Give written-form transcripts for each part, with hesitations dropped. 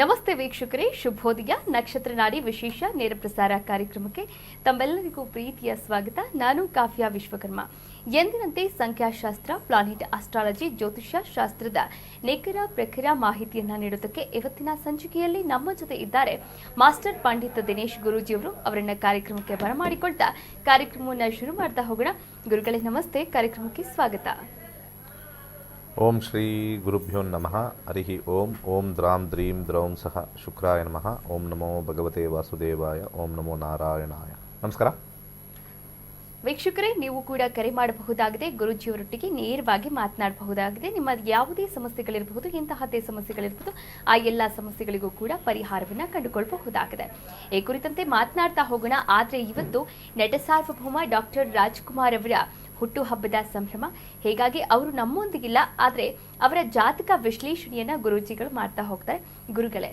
ನಮಸ್ತೆ ವೀಕ್ಷಕರೇ, ಶುಭೋದಯ. ನಕ್ಷತ್ರ ನಾಡಿ ವಿಶೇಷ ನೇರ ಪ್ರಸಾರ ಕಾರ್ಯಕ್ರಮಕ್ಕೆ ತಮ್ಮೆಲ್ಲರಿಗೂ ಪ್ರೀತಿಯ ಸ್ವಾಗತ. ನಾನು ಕಾವ್ಯ ವಿಶ್ವಕರ್ಮ. ಎಂದಿನಂತೆ ಸಂಖ್ಯಾಶಾಸ್ತ್ರ, ಪ್ಲಾನೆಟ್ ಆಸ್ಟ್ರಾಲಜಿ, ಜ್ಯೋತಿಷ್ಯ ಶಾಸ್ತ್ರದ ನಿಖರ ಪ್ರಖರ ಮಾಹಿತಿಯನ್ನ ನೀಡುವುದಕ್ಕೆ ಇವತ್ತಿನ ಸಂಚಿಕೆಯಲ್ಲಿ ನಮ್ಮ ಜೊತೆ ಇದ್ದಾರೆ ಮಾಸ್ಟರ್ ಪಂಡಿತ್ ದಿನೇಶ್ ಗುರೂಜಿಯವರು. ಅವರನ್ನ ಕಾರ್ಯಕ್ರಮಕ್ಕೆ ಬರಮಾಡಿಕೊಳ್ತಾ ಕಾರ್ಯಕ್ರಮವನ್ನು ಶುರು ಮಾಡ್ತಾ ಹೋಗೋಣ. ಗುರುಗಳೇ ನಮಸ್ತೆ, ಕಾರ್ಯಕ್ರಮಕ್ಕೆ ಸ್ವಾಗತ. ಓಂ ಶ್ರೀ ಗುರುಭ್ಯೋ ನಮಃ. ಹರಿ ಓಂ. ಓಂ ದ್ರಾಂ ದ್ರೀಂ ದ್ರೌಂ ಸಹ ಶುಕ್ರಾಯ ನಮಃ. ಓಂ ನಮೋ ಭಗವತೆ ವಾಸುದೇವಾಯ. ಓಂ ನಮೋ ನಾರಾಯಣಾಯ. ನಮಸ್ಕಾರ ವೀಕ್ಷಕರೇ, ನೀವು ಕೂಡ ಕರೆ ಮಾಡಬಹುದಾಗಿದೆ, ಗುರೂಜಿಯವರೊಟ್ಟಿಗೆ ನೇರವಾಗಿ ಮಾತನಾಡಬಹುದಾಗಿದೆ. ನಿಮ್ಮ ಯಾವುದೇ ಸಮಸ್ಯೆಗಳಿರಬಹುದು, ಎಂತಹದ್ದೇ ಸಮಸ್ಯೆಗಳಿರಬಹುದು, ಆ ಎಲ್ಲ ಸಮಸ್ಯೆಗಳಿಗೂ ಕೂಡ ಪರಿಹಾರವನ್ನು ಕಂಡುಕೊಳ್ಳಬಹುದಾಗಿದೆ. ಈ ಕುರಿತಂತೆ ಮಾತನಾಡ್ತಾ ಹೋಗೋಣ. ಆದರೆ ಇವತ್ತು ನಟ ಸಾರ್ವಭೌಮ ಡಾಕ್ಟರ್ ರಾಜ್ಕುಮಾರ್ ಅವರ ಹುಟ್ಟುಹಬ್ಬದ ಸಂಭ್ರಮ. ಹೀಗಾಗಿ ಅವರು ನಮ್ಮೊಂದಿಗಿಲ್ಲ, ಆದರೆ ಅವರ ಜಾತಕ ವಿಶ್ಲೇಷಣೆಯನ್ನ ಗುರೂಜಿಗಳು ಮಾಡ್ತಾ ಹೋಗ್ತಾರೆ. ಗುರುಗಳೇ,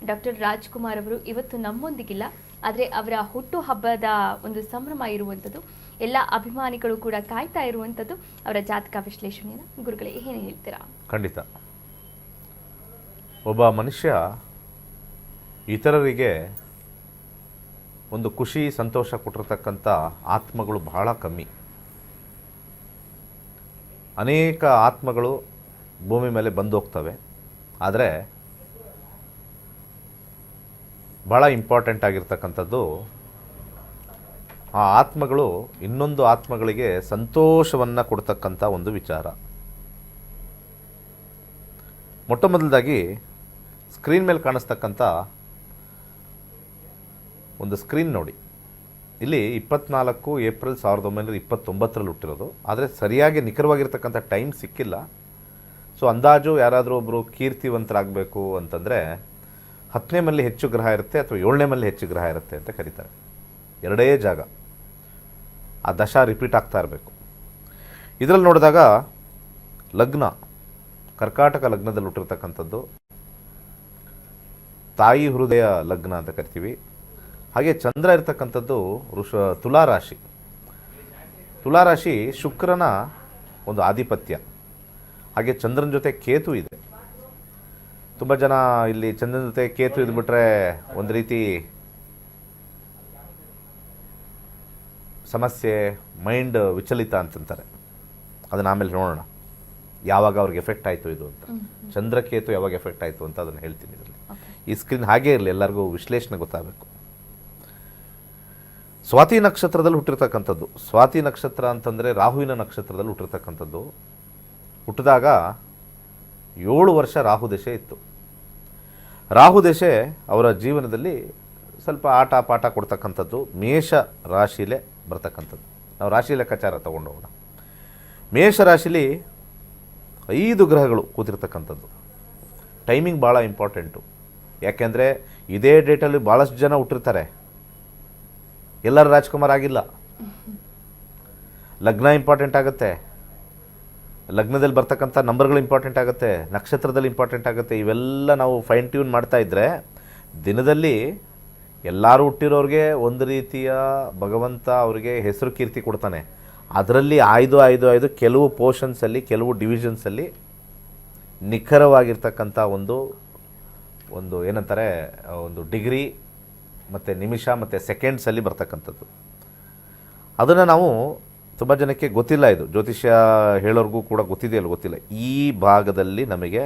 ಡಾಕ್ಟರ್ ರಾಜ್ಕುಮಾರ್ ಅವರು ಇವತ್ತು ನಮ್ಮೊಂದಿಗಿಲ್ಲ, ಆದರೆ ಅವರ ಹುಟ್ಟುಹಬ್ಬದ ಒಂದು ಸಂಭ್ರಮ ಇರುವಂಥದ್ದು, ಎಲ್ಲ ಅಭಿಮಾನಿಗಳು ಕೂಡ ಕಾಯ್ತಾ ಇರುವಂಥದ್ದು ಅವರ ಜಾತಕ ವಿಶ್ಲೇಷಣೆಯನ್ನ. ಗುರುಗಳೇ, ಏನು ಹೇಳ್ತೀರಾ? ಖಂಡಿತ. ಒಬ್ಬ ಮನುಷ್ಯ ಇತರರಿಗೆ ಒಂದು ಖುಷಿ ಸಂತೋಷ ಕೊಟ್ಟಿರ್ತಕ್ಕಂಥ ಆತ್ಮಗಳು ಬಹಳ ಕಮ್ಮಿ. ಅನೇಕ ಆತ್ಮಗಳು ಭೂಮಿ ಮೇಲೆ ಬಂದು ಹೋಗ್ತವೆ, ಆದರೆ ಭಾಳ ಇಂಪಾರ್ಟೆಂಟ್ ಆಗಿರ್ತಕ್ಕಂಥದ್ದು ಆ ಆತ್ಮಗಳು ಇನ್ನೊಂದು ಆತ್ಮಗಳಿಗೆ ಸಂತೋಷವನ್ನು ಕೊಡ್ತಕ್ಕಂಥ ಒಂದು ವಿಚಾರ. ಮೊಟ್ಟ ಮೊದಲದಾಗಿ ಸ್ಕ್ರೀನ್ ಮೇಲೆ ಕಾಣಿಸ್ತಕ್ಕಂಥ ಒಂದು ಸ್ಕ್ರೀನ್ ನೋಡಿ. ಇಲ್ಲಿ 24 ಏಪ್ರಿಲ್ 1929 ಹುಟ್ಟಿರೋದು, ಆದರೆ ಸರಿಯಾಗಿ ನಿಖರವಾಗಿರ್ತಕ್ಕಂಥ ಟೈಮ್ ಸಿಕ್ಕಿಲ್ಲ. ಸೊ ಅಂದಾಜು ಯಾರಾದರೂ ಒಬ್ಬರು ಕೀರ್ತಿವಂತರಾಗಬೇಕು ಅಂತಂದರೆ 10ನೇ ಮಲ್ಲಿ ಹೆಚ್ಚು ಗ್ರಹ ಇರುತ್ತೆ ಅಥವಾ 7ನೇ ಮಲ್ಲಿ ಹೆಚ್ಚು ಗ್ರಹ ಇರುತ್ತೆ ಅಂತ ಕರೀತಾರೆ. ಎರಡೇ ಜಾಗ, ಆ ದಶ ರಿಪೀಟ್ ಆಗ್ತಾ ಇರಬೇಕು. ಇದರಲ್ಲಿ ನೋಡಿದಾಗ ಲಗ್ನ ಕರ್ಕಾಟಕ ಲಗ್ನದಲ್ಲಿ ಹುಟ್ಟಿರ್ತಕ್ಕಂಥದ್ದು, ತಾಯಿ ಹೃದಯ ಲಗ್ನ ಅಂತ ಕರಿತೀವಿ. ಹಾಗೆ ಚಂದ್ರ ಇರ್ತಕ್ಕಂಥದ್ದು ತುಲಾರಾಶಿ. ತುಲಾರಾಶಿ ಶುಕ್ರನ ಒಂದು ಆಧಿಪತ್ಯ. ಹಾಗೆ ಚಂದ್ರನ ಜೊತೆ ಕೇತು ಇದೆ. ತುಂಬ ಜನ ಇಲ್ಲಿ ಚಂದ್ರನ ಜೊತೆ ಕೇತು ಇದ್ಬಿಟ್ರೆ ಒಂದು ರೀತಿ ಸಮಸ್ಯೆ, ಮೈಂಡ್ ವಿಚಲಿತ ಅಂತಂತಾರೆ. ಅದನ್ನು ಆಮೇಲೆ ನೋಡೋಣ ಯಾವಾಗ ಅವ್ರಿಗೆ ಎಫೆಕ್ಟ್ ಆಯಿತು ಇದು ಅಂತ. ಚಂದ್ರಕೇತು ಯಾವಾಗ ಎಫೆಕ್ಟ್ ಆಯಿತು ಅಂತ ಅದನ್ನು ಹೇಳ್ತೀನಿ ಇದರಲ್ಲಿ. ಈ ಸ್ಕ್ರೀನ್ ಹಾಗೇ ಇರಲಿ, ಎಲ್ಲರಿಗೂ ವಿಶ್ಲೇಷಣೆ ಗೊತ್ತಾಗಬೇಕು. ಸ್ವಾತಿ ನಕ್ಷತ್ರದಲ್ಲಿ ಹುಟ್ಟಿರ್ತಕ್ಕಂಥದ್ದು. ಸ್ವಾತಿ ನಕ್ಷತ್ರ ಅಂತಂದರೆ ರಾಹುವಿನ ನಕ್ಷತ್ರದಲ್ಲಿ ಹುಟ್ಟಿರ್ತಕ್ಕಂಥದ್ದು. ಹುಟ್ಟಿದಾಗ 7 ವರ್ಷ ರಾಹು ದಶೆ ಇತ್ತು. ರಾಹು ದಶೆ ಅವರ ಜೀವನದಲ್ಲಿ ಸ್ವಲ್ಪ ಆಟ ಪಾಠ ಕೊಡ್ತಕ್ಕಂಥದ್ದು. ಮೇಷ ರಾಶಿಲೇ ಬರ್ತಕ್ಕಂಥದ್ದು. ನಾವು ರಾಶಿ ಲೆಕ್ಕಾಚಾರ ತಗೊಂಡು ಹೋಗೋಣ. ಮೇಷ ರಾಶಿಲಿ 5 ಗ್ರಹಗಳು ಕೂತಿರ್ತಕ್ಕಂಥದ್ದು. ಟೈಮಿಂಗ್ ಭಾಳ ಇಂಪಾರ್ಟೆಂಟು. ಯಾಕೆಂದರೆ ಇದೇ ಡೇಟಲ್ಲಿ ಭಾಳಷ್ಟು ಜನ ಹುಟ್ಟಿರ್ತಾರೆ, ಎಲ್ಲರೂ ರಾಜ್ಕುಮಾರ್ ಆಗಿಲ್ಲ. ಲಗ್ನ ಇಂಪಾರ್ಟೆಂಟ್ ಆಗುತ್ತೆ, ಲಗ್ನದಲ್ಲಿ ಬರ್ತಕ್ಕಂಥ ನಂಬರ್ಗಳು ಇಂಪಾರ್ಟೆಂಟ್ ಆಗುತ್ತೆ, ನಕ್ಷತ್ರದಲ್ಲಿ ಇಂಪಾರ್ಟೆಂಟ್ ಆಗುತ್ತೆ. ಇವೆಲ್ಲ ನಾವು ಫೈನ್ ಟ್ಯೂನ್ ಮಾಡ್ತಾ ಇದ್ದರೆ ದಿನದಲ್ಲಿ ಎಲ್ಲರೂ ಹುಟ್ಟಿರೋರಿಗೆ ಒಂದು ರೀತಿಯ ಭಗವಂತ ಅವರಿಗೆ ಹೆಸರು ಕೀರ್ತಿ ಕೊಡ್ತಾನೆ. ಅದರಲ್ಲಿ 5 ಕೆಲವು ಪೋರ್ಷನ್ಸಲ್ಲಿ, ಕೆಲವು ಡಿವಿಷನ್ಸಲ್ಲಿ ನಿಖರವಾಗಿರ್ತಕ್ಕಂಥ ಒಂದು ಏನಂತಾರೆ, ಒಂದು ಡಿಗ್ರಿ ಮತ್ತು ನಿಮಿಷ ಮತ್ತು ಸೆಕೆಂಡ್ಸಲ್ಲಿ ಬರ್ತಕ್ಕಂಥದ್ದು. ಅದನ್ನು ನಾವು ತುಂಬ ಜನಕ್ಕೆ ಗೊತ್ತಿಲ್ಲ. ಇದು ಜ್ಯೋತಿಷ್ಯ ಹೇಳೋರಿಗೂ ಕೂಡ ಗೊತ್ತಿದೆಯಲ್ಲ ಗೊತ್ತಿಲ್ಲ. ಈ ಭಾಗದಲ್ಲಿ ನಮಗೆ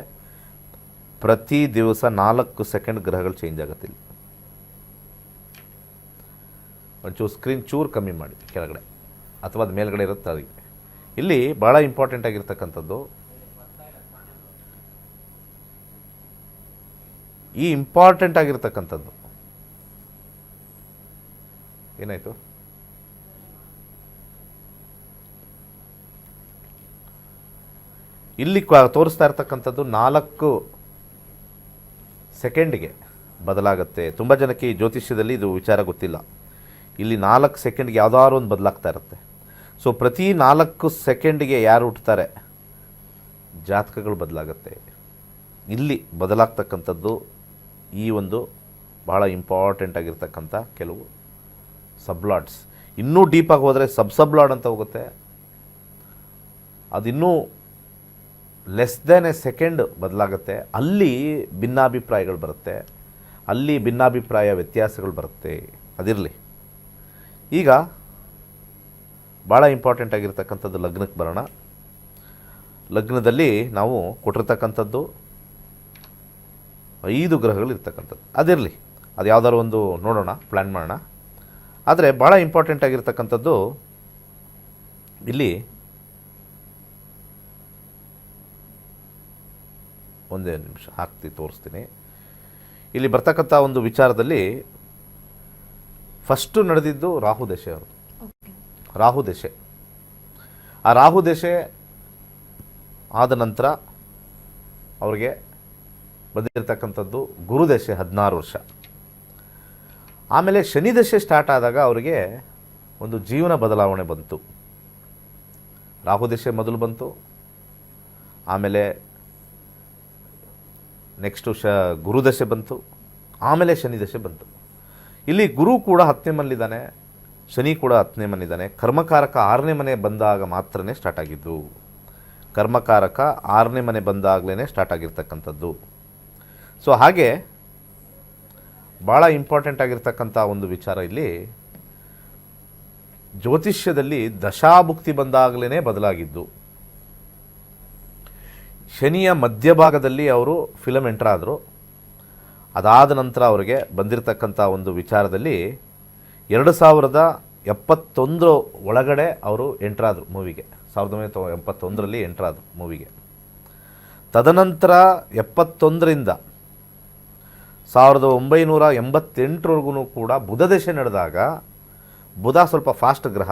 ಪ್ರತಿ ದಿವಸ 4 ಸೆಕೆಂಡ್ ಗ್ರಹಗಳು ಚೇಂಜ್ ಆಗುತ್ತೆ. ಇಲ್ಲಿ ಒಂಚೂರು ಸ್ಕ್ರೀನ್ ಚೂರು ಕಮ್ಮಿ ಮಾಡಿ ಕೆಳಗಡೆ, ಅಥವಾ ಅದು ಮೇಲ್ಗಡೆ ಇರುತ್ತೆ ಅದಕ್ಕೆ. ಇಲ್ಲಿ ಭಾಳ ಇಂಪಾರ್ಟೆಂಟ್ ಆಗಿರ್ತಕ್ಕಂಥದ್ದು, ಈ ಇಂಪಾರ್ಟೆಂಟ್ ಆಗಿರ್ತಕ್ಕಂಥದ್ದು ಏನಾಯಿತು, ಇಲ್ಲಿ ತೋರಿಸ್ತಾ ಇರ್ತಕ್ಕಂಥದ್ದು 4 ಸೆಕೆಂಡ್ಗೆ ಬದಲಾಗುತ್ತೆ. ತುಂಬ ಜನಕ್ಕೆ ಈ ಜ್ಯೋತಿಷ್ಯದಲ್ಲಿ ಇದು ವಿಚಾರ ಗೊತ್ತಿಲ್ಲ. ಇಲ್ಲಿ 4 ಸೆಕೆಂಡ್ಗೆ ಯಾವುದಾದ್ರು ಒಂದು ಬದಲಾಗ್ತಾ ಇರುತ್ತೆ. ಸೊ ಪ್ರತಿ 4 ಸೆಕೆಂಡಿಗೆ ಯಾರು ಹುಟ್ಟುತ್ತಾರೆ ಜಾತಕಗಳು ಬದಲಾಗುತ್ತೆ. ಇಲ್ಲಿ ಬದಲಾಗ್ತಕ್ಕಂಥದ್ದು ಈ ಒಂದು ಭಾಳ ಇಂಪಾರ್ಟೆಂಟ್ ಆಗಿರ್ತಕ್ಕಂಥ ಕೆಲವು ಸಬ್ಲಾಡ್ಸ್. ಇನ್ನೂ ಡೀಪಾಗಿ ಹೋದರೆ ಸಬ್ಲಾಡ್ ಅಂತ ಹೋಗುತ್ತೆ. ಅದಿನ್ನೂ ಲೆಸ್ ದೆನ್ ಎ ಸೆಕೆಂಡ್ ಬದಲಾಗುತ್ತೆ. ಅಲ್ಲಿ ಭಿನ್ನಾಭಿಪ್ರಾಯಗಳು ಬರುತ್ತೆ, ಅಲ್ಲಿ ಭಿನ್ನಾಭಿಪ್ರಾಯ ವ್ಯತ್ಯಾಸಗಳು ಬರುತ್ತೆ. ಅದಿರಲಿ. ಈಗ ಭಾಳ ಇಂಪಾರ್ಟೆಂಟ್ ಆಗಿರ್ತಕ್ಕಂಥದ್ದು ಲಗ್ನಕ್ಕೆ ಬರೋಣ. ಲಗ್ನದಲ್ಲಿ ನಾವು ಕೊಟ್ಟಿರ್ತಕ್ಕಂಥದ್ದು 5 ಗ್ರಹಗಳು ಇರ್ತಕ್ಕಂಥದ್ದು. ಅದಿರಲಿ, ಅದು ಯಾವುದಾದ್ರು ಒಂದು ನೋಡೋಣ, ಪ್ಲ್ಯಾನ್ ಮಾಡೋಣ. ಆದರೆ ಭಾಳ ಇಂಪಾರ್ಟೆಂಟ್ ಆಗಿರ್ತಕ್ಕಂಥದ್ದು ಇಲ್ಲಿ ಒಂದೇ ನಿಮಿಷ ತೋರಿಸ್ತೀನಿ. ಇಲ್ಲಿ ಬರ್ತಕ್ಕಂಥ ಒಂದು ವಿಚಾರದಲ್ಲಿ ಫಸ್ಟು ನಡೆದಿದ್ದು ರಾಹು ದಶೆ ಅವರು. ರಾಹು ದಶೆ, ಆ ರಾಹು ದಶೆ ಆದ ನಂತರ ಅವ್ರಿಗೆ ಬಂದಿರತಕ್ಕಂಥದ್ದು ಗುರುದಶೆ 16 ವರ್ಷ. ಆಮೇಲೆ ಶನಿ ದಶೆ ಸ್ಟಾರ್ಟ್ ಆದಾಗ ಅವರಿಗೆ ಒಂದು ಜೀವನ ಬದಲಾವಣೆ ಬಂತು. ರಾಹು ದಶೆ ಮೊದಲು ಬಂತು, ಆಮೇಲೆ ನೆಕ್ಸ್ಟು ಗುರುದಶೆ ಬಂತು, ಆಮೇಲೆ ಶನಿ ದಶೆ ಬಂತು. ಇಲ್ಲಿ ಗುರು ಕೂಡ 10ನೇ ಮನೆಯಲ್ಲಿದ್ದಾನೆ, ಶನಿ ಕೂಡ 10ನೇ ಮನೆಯಿದ್ದಾನೆ. ಕರ್ಮಕಾರಕ 6ನೇ ಮನೆ ಬಂದಾಗ ಮಾತ್ರನೇ ಸ್ಟಾರ್ಟ್ ಆಗಿದ್ದು. ಕರ್ಮಕಾರಕ 6ನೇ ಮನೆ ಬಂದಾಗಲೇ ಸ್ಟಾರ್ಟ್ ಆಗಿರ್ತಕ್ಕಂಥದ್ದು. ಸೊ ಹಾಗೆ ಭಾಳ ಇಂಪಾರ್ಟೆಂಟ್ ಆಗಿರ್ತಕ್ಕಂಥ ಒಂದು ವಿಚಾರ ಇಲ್ಲಿ ಜ್ಯೋತಿಷ್ಯದಲ್ಲಿ ದಶಾಭುಕ್ತಿ ಬಂದಾಗಲೇ ಬದಲಾಗಿದ್ದು. ಶನಿಯ ಮಧ್ಯಭಾಗದಲ್ಲಿ ಅವರು ಫಿಲಮ್ ಎಂಟರ್ ಆದರು. ಅದಾದ ನಂತರ ಅವರಿಗೆ ಬಂದಿರತಕ್ಕಂಥ ಒಂದು ವಿಚಾರದಲ್ಲಿ 2071 ಒಳಗಡೆ ಅವರು ಎಂಟ್ರಾದರು ಮೂವಿಗೆ. 1971ರಲ್ಲಿ ಎಂಟ್ರಾದರು ಮೂವಿಗೆ. ತದನಂತರ 71ರಿಂದ 1988ವರೆಗೂ ಕೂಡ ಬುಧ ದಶೆ ನಡೆದಾಗ, ಬುಧ ಸ್ವಲ್ಪ ಫಾಸ್ಟ್ ಗ್ರಹ.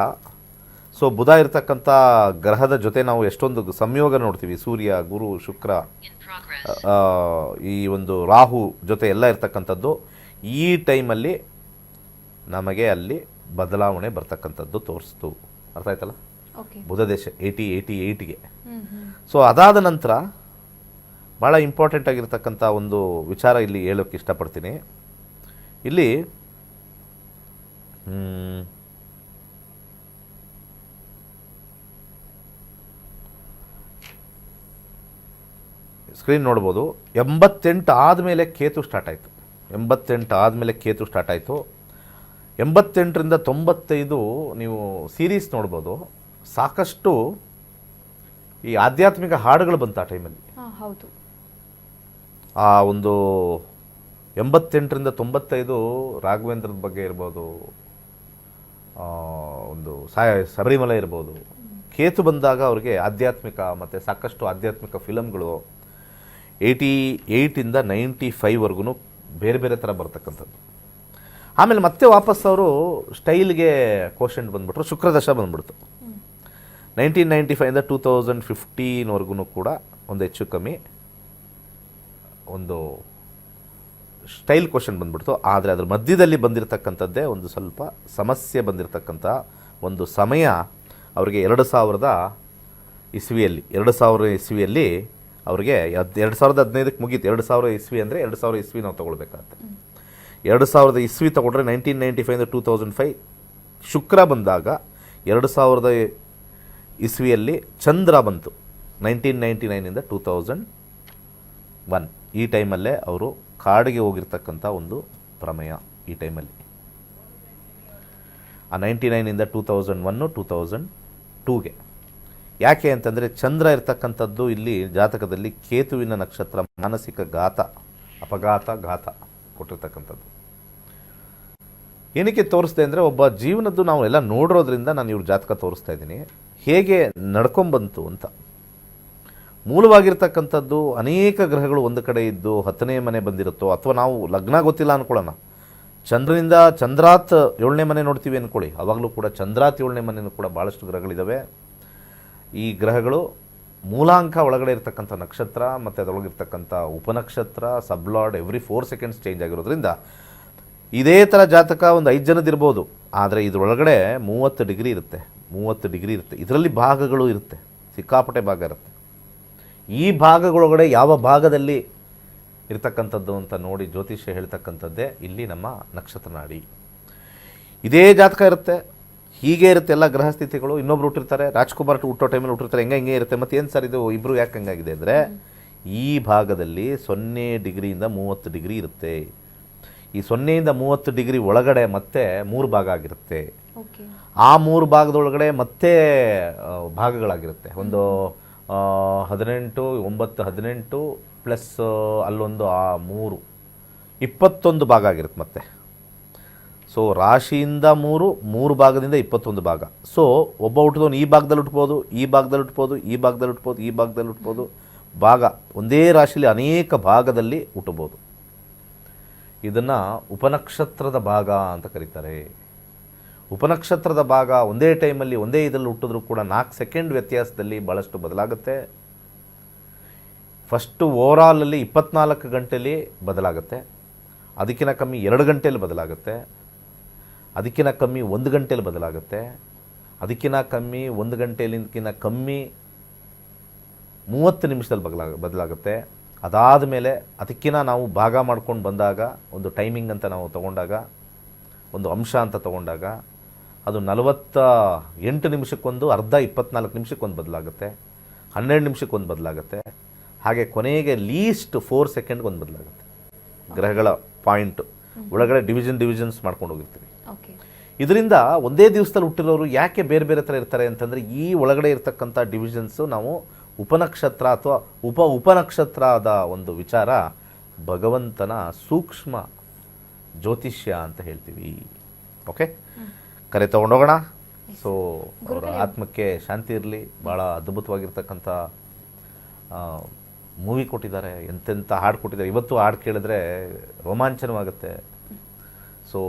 ಸೊ ಬುಧ ಇರತಕ್ಕಂಥ ಗ್ರಹದ ಜೊತೆ ನಾವು ಎಷ್ಟೊಂದು ಸಂಯೋಗ ನೋಡ್ತೀವಿ. ಸೂರ್ಯ, ಗುರು, ಶುಕ್ರ, ಈ ಒಂದು ರಾಹು ಜೊತೆ ಎಲ್ಲ ಇರ್ತಕ್ಕಂಥದ್ದು. ಈ ಟೈಮಲ್ಲಿ ನಮಗೆ ಅಲ್ಲಿ ಬದಲಾವಣೆ ಬರ್ತಕ್ಕಂಥದ್ದು ತೋರಿಸ್ತು. ಅರ್ಥ ಆಯ್ತಲ್ಲ? ಬುಧ ದೇಶ 88ಗೆ. ಸೊ ಅದಾದ ನಂತರ ಭಾಳ ಇಂಪಾರ್ಟೆಂಟ್ ಆಗಿರ್ತಕ್ಕಂಥ ಒಂದು ವಿಚಾರ ಇಲ್ಲಿ ಹೇಳೋಕ್ಕೆ ಇಷ್ಟಪಡ್ತೀನಿ. ಇಲ್ಲಿ ಸ್ಕ್ರೀನ್ ನೋಡ್ಬೋದು. 88 ಆದಮೇಲೆ ಕೇತು ಸ್ಟಾರ್ಟ್ ಆಯಿತು. 88 ಆದಮೇಲೆ ಕೇತು ಸ್ಟಾರ್ಟ್ ಆಯಿತು. 88ರಿಂದ 95 ನೀವು ಸೀರೀಸ್ ನೋಡ್ಬೋದು. ಸಾಕಷ್ಟು ಈ ಆಧ್ಯಾತ್ಮಿಕ ಹಾಡುಗಳು ಬಂತು ಆ ಟೈಮಲ್ಲಿ. ಹೌದು. ಆ ಒಂದು 88ರಿಂದ 95 ರಾಘವೇಂದ್ರದ ಬಗ್ಗೆ ಇರ್ಬೋದು, ಒಂದು ಶಬರಿಮಲೆ ಇರ್ಬೋದು. ಕೇತು ಬಂದಾಗ ಅವ್ರಿಗೆ ಆಧ್ಯಾತ್ಮಿಕ ಮತ್ತು ಸಾಕಷ್ಟು ಆಧ್ಯಾತ್ಮಿಕ ಫಿಲಮ್ಗಳು 88ಇಂದ 95ವರೆಗೂ ಬೇರೆ ಬೇರೆ ಥರ ಬರ್ತಕ್ಕಂಥದ್ದು. ಆಮೇಲೆ ಮತ್ತೆ ವಾಪಸ್ ಅವರು ಸ್ಟೈಲ್ಗೆ ಕೋಶೆಂಟ್ ಬಂದುಬಿಟ್ರು. ಶುಕ್ರದಶ ಬಂದ್ಬಿಡ್ತು. 1995ಇಂದ 2015ವರೆಗೂ ಕೂಡ ಒಂದು ಹೆಚ್ಚು ಕಮ್ಮಿ ಒಂದು ಸ್ಟೈಲ್ ಕ್ವಶನ್ ಬಂದ್ಬಿಡ್ತು. ಆದರೆ ಅದ್ರ ಮಧ್ಯದಲ್ಲಿ ಬಂದಿರತಕ್ಕಂಥದ್ದೇ ಒಂದು ಸ್ವಲ್ಪ ಸಮಸ್ಯೆ ಬಂದಿರತಕ್ಕಂಥ ಒಂದು ಸಮಯ ಅವರಿಗೆ 2000 ಇಸ್ವಿಯಲ್ಲಿ ಅವ್ರಿಗೆ 2015ಕ್ಕೆ ಮುಗೀತು. 2000 ಇಸ್ವಿ ಅಂದರೆ 2000 ಇಸ್ವಿ ನಾವು ತೊಗೊಳ್ಬೇಕಾಗತ್ತೆ. 2000 ಇಸ್ವಿ ತೊಗೊಂಡ್ರೆ 1995ಇಂದ 2005 ಶುಕ್ರ ಬಂದಾಗ 2000 ಇಸ್ವಿಯಲ್ಲಿ ಚಂದ್ರ ಬಂತು. 1999ಇಂದ 2001 ಈ ಟೈಮಲ್ಲೇ ಅವರು ಕಾಡಿಗೆ ಹೋಗಿರ್ತಕ್ಕಂಥ ಒಂದು ಪ್ರಮೇಯ. ಈ ಟೈಮಲ್ಲಿ ಆ 99ಇಂದ 2001 2002ಗೆ. ಯಾಕೆ ಅಂತಂದರೆ ಚಂದ್ರ ಇರ್ತಕ್ಕಂಥದ್ದು ಇಲ್ಲಿ ಜಾತಕದಲ್ಲಿ ಕೇತುವಿನ ನಕ್ಷತ್ರ, ಮಾನಸಿಕ ಅಪಘಾತ ಕೊಟ್ಟಿರ್ತಕ್ಕಂಥದ್ದು. ಏನಕ್ಕೆ ತೋರಿಸ್ದೆ ಅಂದರೆ ಒಬ್ಬ ಜೀವನದ್ದು ನಾವು ಎಲ್ಲ ನೋಡಿರೋದ್ರಿಂದ ನಾನು ಇವ್ರ ಜಾತಕ ತೋರಿಸ್ತಾ ಇದ್ದೀನಿ, ಹೇಗೆ ನಡ್ಕೊಂಬಂತು ಅಂತ. ಮೂಲವಾಗಿರ್ತಕ್ಕಂಥದ್ದು ಅನೇಕ ಗ್ರಹಗಳು ಒಂದು ಕಡೆ ಇದ್ದು 10ನೇ ಮನೆ ಬಂದಿರುತ್ತೋ, ಅಥವಾ ನಾವು ಲಗ್ನ ಗೊತ್ತಿಲ್ಲ ಅಂದ್ಕೊಳ್ಳೋಣ, ಚಂದ್ರಾತ್ 7ನೇ ಮನೆ ನೋಡ್ತೀವಿ ಅಂದ್ಕೊಳ್ಳಿ, ಆವಾಗಲೂ ಕೂಡ ಚಂದ್ರಾತ್ 7ನೇ ಮನೆಯೂ ಕೂಡ ಭಾಳಷ್ಟು ಗ್ರಹಗಳಿದ್ದಾವೆ. ಈ ಗ್ರಹಗಳು ಮೂಲಾಂಕ ಒಳಗಡೆ ಇರ್ತಕ್ಕಂಥ ನಕ್ಷತ್ರ ಮತ್ತು ಅದರೊಳಗಿರ್ತಕ್ಕಂಥ ಉಪನಕ್ಷತ್ರ, ಸಬ್ಲಾರ್ಡ್ ಎವ್ರಿ 4 ಸೆಕೆಂಡ್ಸ್ ಚೇಂಜ್ ಆಗಿರೋದ್ರಿಂದ ಇದೇ ಥರ ಜಾತಕ ಒಂದು 5 ಜನದಿರ್ಬೋದು. ಆದರೆ ಇದರೊಳಗಡೆ 30 ಡಿಗ್ರಿ ಇರುತ್ತೆ. ಇದರಲ್ಲಿ ಭಾಗಗಳು ಇರುತ್ತೆ, ಸಿಕ್ಕಾಪಟ್ಟೆ ಭಾಗ ಇರುತ್ತೆ. ಈ ಭಾಗಗಳೊಳಗಡೆ ಯಾವ ಭಾಗದಲ್ಲಿ ಇರ್ತಕ್ಕಂಥದ್ದು ಅಂತ ನೋಡಿ ಜ್ಯೋತಿಷ್ಯ ಹೇಳ್ತಕ್ಕಂಥದ್ದೇ ಇಲ್ಲಿ ನಮ್ಮ ನಕ್ಷತ್ರ ನಾಡಿ. ಇದೇ ಜಾತಕ ಇರುತ್ತೆ, ಹೀಗೆ ಇರುತ್ತೆ ಎಲ್ಲ ಗ್ರಹ ಸ್ಥಿತಿಗಳು. ಇನ್ನೊಬ್ರು ಹುಟ್ಟಿರ್ತಾರೆ, ರಾಜ್ಕುಮಾರ್ ಹುಟ್ಟೋ ಟೈಮಲ್ಲಿ ಹುಟ್ಟಿರ್ತಾರೆ, ಹಿಂಗೆ ಇರುತ್ತೆ. ಮತ್ತು ಏನು ಸರ್ ಇದು ಇಬ್ಬರು ಯಾಕೆ ಹಂಗಾಗಿದೆ ಅಂದರೆ, ಈ ಭಾಗದಲ್ಲಿ 0 ಡಿಗ್ರಿಯಿಂದ 30 ಡಿಗ್ರಿ ಇರುತ್ತೆ. ಈ 0ಯಿಂದ 30 ಡಿಗ್ರಿ ಒಳಗಡೆ ಮತ್ತೆ 3 ಭಾಗ ಆಗಿರುತ್ತೆ. ಓಕೆ. ಆ 3 ಭಾಗದೊಳಗಡೆ ಮತ್ತೆ ಭಾಗಗಳಾಗಿರುತ್ತೆ. ಒಂದು 18 9 18 ಪ್ಲಸ್ ಅಲ್ಲೊಂದು 3 21 ಭಾಗ ಆಗಿರುತ್ತೆ ಮತ್ತೆ. ಸೊ ರಾಶಿಯಿಂದ 3 ಭಾಗದಿಂದ 21 ಭಾಗ. ಸೊ ಒಬ್ಬ ಹುಟ್ಟಿದವನು ಈ ಭಾಗದಲ್ಲಿ ಹುಟ್ಬೋದು, ಈ ಭಾಗದಲ್ಲಿ ಹುಟ್ಬೋದು, ಈ ಭಾಗದಲ್ಲಿ ಹುಟ್ಬೋದು, ಈ ಭಾಗದಲ್ಲಿ ಹುಟ್ಬೋದು. ಭಾಗ ಒಂದೇ ರಾಶಿಯಲ್ಲಿ ಅನೇಕ ಭಾಗದಲ್ಲಿ ಹುಟ್ಟಬೋದು. ಇದನ್ನು ಉಪನಕ್ಷತ್ರದ ಭಾಗ ಅಂತ ಕರೀತಾರೆ. ಉಪನಕ್ಷತ್ರದ ಭಾಗ ಒಂದೇ ಟೈಮಲ್ಲಿ ಒಂದೇ ಇದರಲ್ಲಿ ಹುಟ್ಟಿದ್ರೂ ಕೂಡ 4 ಸೆಕೆಂಡ್ ವ್ಯತ್ಯಾಸದಲ್ಲಿ ಭಾಳಷ್ಟು ಬದಲಾಗುತ್ತೆ. ಫಸ್ಟು ಓವರಾಲಲ್ಲಿ 24 ಗಂಟೆಯಲ್ಲಿ ಬದಲಾಗುತ್ತೆ, ಅದಕ್ಕಿಂತ ಕಮ್ಮಿ 2 ಗಂಟೆಯಲ್ಲಿ ಬದಲಾಗುತ್ತೆ, ಅದಕ್ಕಿಂತ ಕಮ್ಮಿ 1 ಗಂಟೆಯಲ್ಲಿ ಬದಲಾಗುತ್ತೆ, ಅದಕ್ಕಿಂತ ಕಮ್ಮಿ 1 ಗಂಟೆಯಲ್ಲಿಂದಕ್ಕಿಂತ ಕಮ್ಮಿ 30 ನಿಮಿಷದಲ್ಲಿ ಬದಲಾಗುತ್ತೆ. ಅದಾದ ಮೇಲೆ ಅದಕ್ಕಿಂತ ನಾವು ಭಾಗ ಮಾಡ್ಕೊಂಡು ಬಂದಾಗ, ಒಂದು ಟೈಮಿಂಗ್ ಅಂತ ನಾವು ತೊಗೊಂಡಾಗ, ಒಂದು ಅಂಶ ಅಂತ ತೊಗೊಂಡಾಗ, ಅದು 48 ನಿಮಿಷಕ್ಕೊಂದು, ಅರ್ಧ 24 ನಿಮಿಷಕ್ಕೊಂದು ಬದಲಾಗುತ್ತೆ, 12 ನಿಮಿಷಕ್ಕೊಂದು ಬದಲಾಗುತ್ತೆ. ಹಾಗೆ ಕೊನೆಗೆ ಲೀಸ್ಟ್ 4 ಸೆಕೆಂಡ್ಗೊಂದು ಬದಲಾಗುತ್ತೆ. ಗ್ರಹಗಳ ಪಾಯಿಂಟ್ ಒಳಗಡೆ ಡಿವಿಷನ್ಸ್ ಮಾಡ್ಕೊಂಡು ಹೋಗಿರ್ತೀವಿ. ಇದರಿಂದ ಒಂದೇ ದಿವಸದಲ್ಲಿ ಹುಟ್ಟಿರೋರು ಯಾಕೆ ಬೇರೆ ಬೇರೆ ಥರ ಇರ್ತಾರೆ ಅಂತಂದರೆ, ಈ ಒಳಗಡೆ ಇರ್ತಕ್ಕಂಥ ಡಿವಿಷನ್ಸು ನಾವು ಉಪನಕ್ಷತ್ರ ಅಥವಾ ಉಪನಕ್ಷತ್ರದ ಒಂದು ವಿಚಾರ ಭಗವಂತನ ಸೂಕ್ಷ್ಮ ಜ್ಯೋತಿಷ್ಯ ಅಂತ ಹೇಳ್ತೀವಿ. ಓಕೆ, ಕರೆ ತೊಗೊಂಡೋಗೋಣ. ಸೊ ಅವರ ಆತ್ಮಕ್ಕೆ ಶಾಂತಿ ಇರಲಿ. ಭಾಳ ಅದ್ಭುತವಾಗಿರ್ತಕ್ಕಂಥ ಮೂವಿ ಕೊಟ್ಟಿದ್ದಾರೆ, ಎಂತೆಂಥ ಹಾಡು ಕೊಟ್ಟಿದ್ದಾರೆ. ಇವತ್ತು ಹಾಡು ಕೇಳಿದ್ರೆ ರೋಮಾಂಚನವಾಗುತ್ತೆ. ಸೊ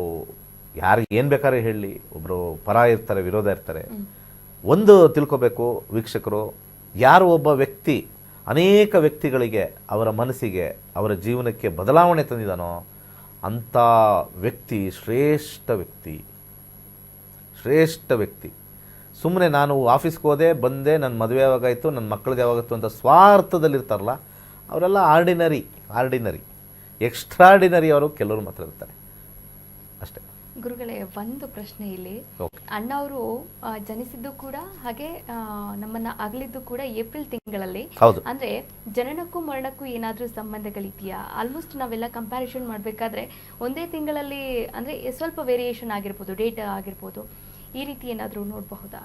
ಯಾರು ಏನು ಬೇಕಾದ್ರೆ ಹೇಳಲಿ, ಒಬ್ಬರು ಪರ ಇರ್ತಾರೆ, ವಿರೋಧ ಇರ್ತಾರೆ. ಒಂದು ತಿಳ್ಕೊಬೇಕು ವೀಕ್ಷಕರು, ಯಾರು ಒಬ್ಬ ವ್ಯಕ್ತಿ ಅನೇಕ ವ್ಯಕ್ತಿಗಳಿಗೆ, ಅವರ ಮನಸ್ಸಿಗೆ, ಅವರ ಜೀವನಕ್ಕೆ ಬದಲಾವಣೆ ತಂದಿದ್ದಾನೋ ಅಂಥ ವ್ಯಕ್ತಿ ಶ್ರೇಷ್ಠ ವ್ಯಕ್ತಿ. ಸುಮ್ಮನೆ ನಾನು ಆಫೀಸ್ಗೆ ಹೋದೆ ಬಂದೆ, ನನ್ನ ಮದುವೆ ಯಾವಾಗಾಯಿತು, ನನ್ನ ಮಕ್ಕಳದ್ದು ಯಾವಾಗಾಯಿತು ಅಂತ ಸ್ವಾರ್ಥದಲ್ಲಿರ್ತಾರಲ್ಲ, ಅವರೆಲ್ಲ ಆರ್ಡಿನರಿ. ಎಕ್ಸ್ಟ್ರಾರ್ಡಿನರಿ ಅವರು ಕೆಲವರು ಮಾತ್ರ ಇರ್ತಾರೆ ಅಷ್ಟೇ. ಗುರುಗಳೇ, ಒಂದು ಪ್ರಶ್ನೆ ಇಲ್ಲಿ. ಅಣ್ಣವರು ಜನಿಸಿದ್ದು ಕೂಡ ಹಾಗೆ ನಮ್ಮನ್ನ ಅಗಲಿದ್ದು ಕೂಡ ಏಪ್ರಿಲ್ ತಿಂಗಳಲ್ಲಿ. ಅಂದ್ರೆ ಜನನಕ್ಕೂ ಮರಣಕ್ಕೂ ಏನಾದ್ರೂ ಸಂಬಂಧಗಳಿದೆಯಾ? ಆಲ್ಮೋಸ್ಟ್ ನಾವೆಲ್ಲ ಕಂಪ್ಯಾರಿಸನ್ ಮಾಡ್ಬೇಕಾದ್ರೆ ಒಂದೇ ತಿಂಗಳಲ್ಲಿ ಅಂದ್ರೆ ಸ್ವಲ್ಪ ವೇರಿಯೇಷನ್ ಆಗಿರ್ಬೋದು, ಡೇಟ್ ಆಗಿರ್ಬೋದು, ಈ ರೀತಿ ಏನಾದರೂ ನೋಡಬಹುದಾ?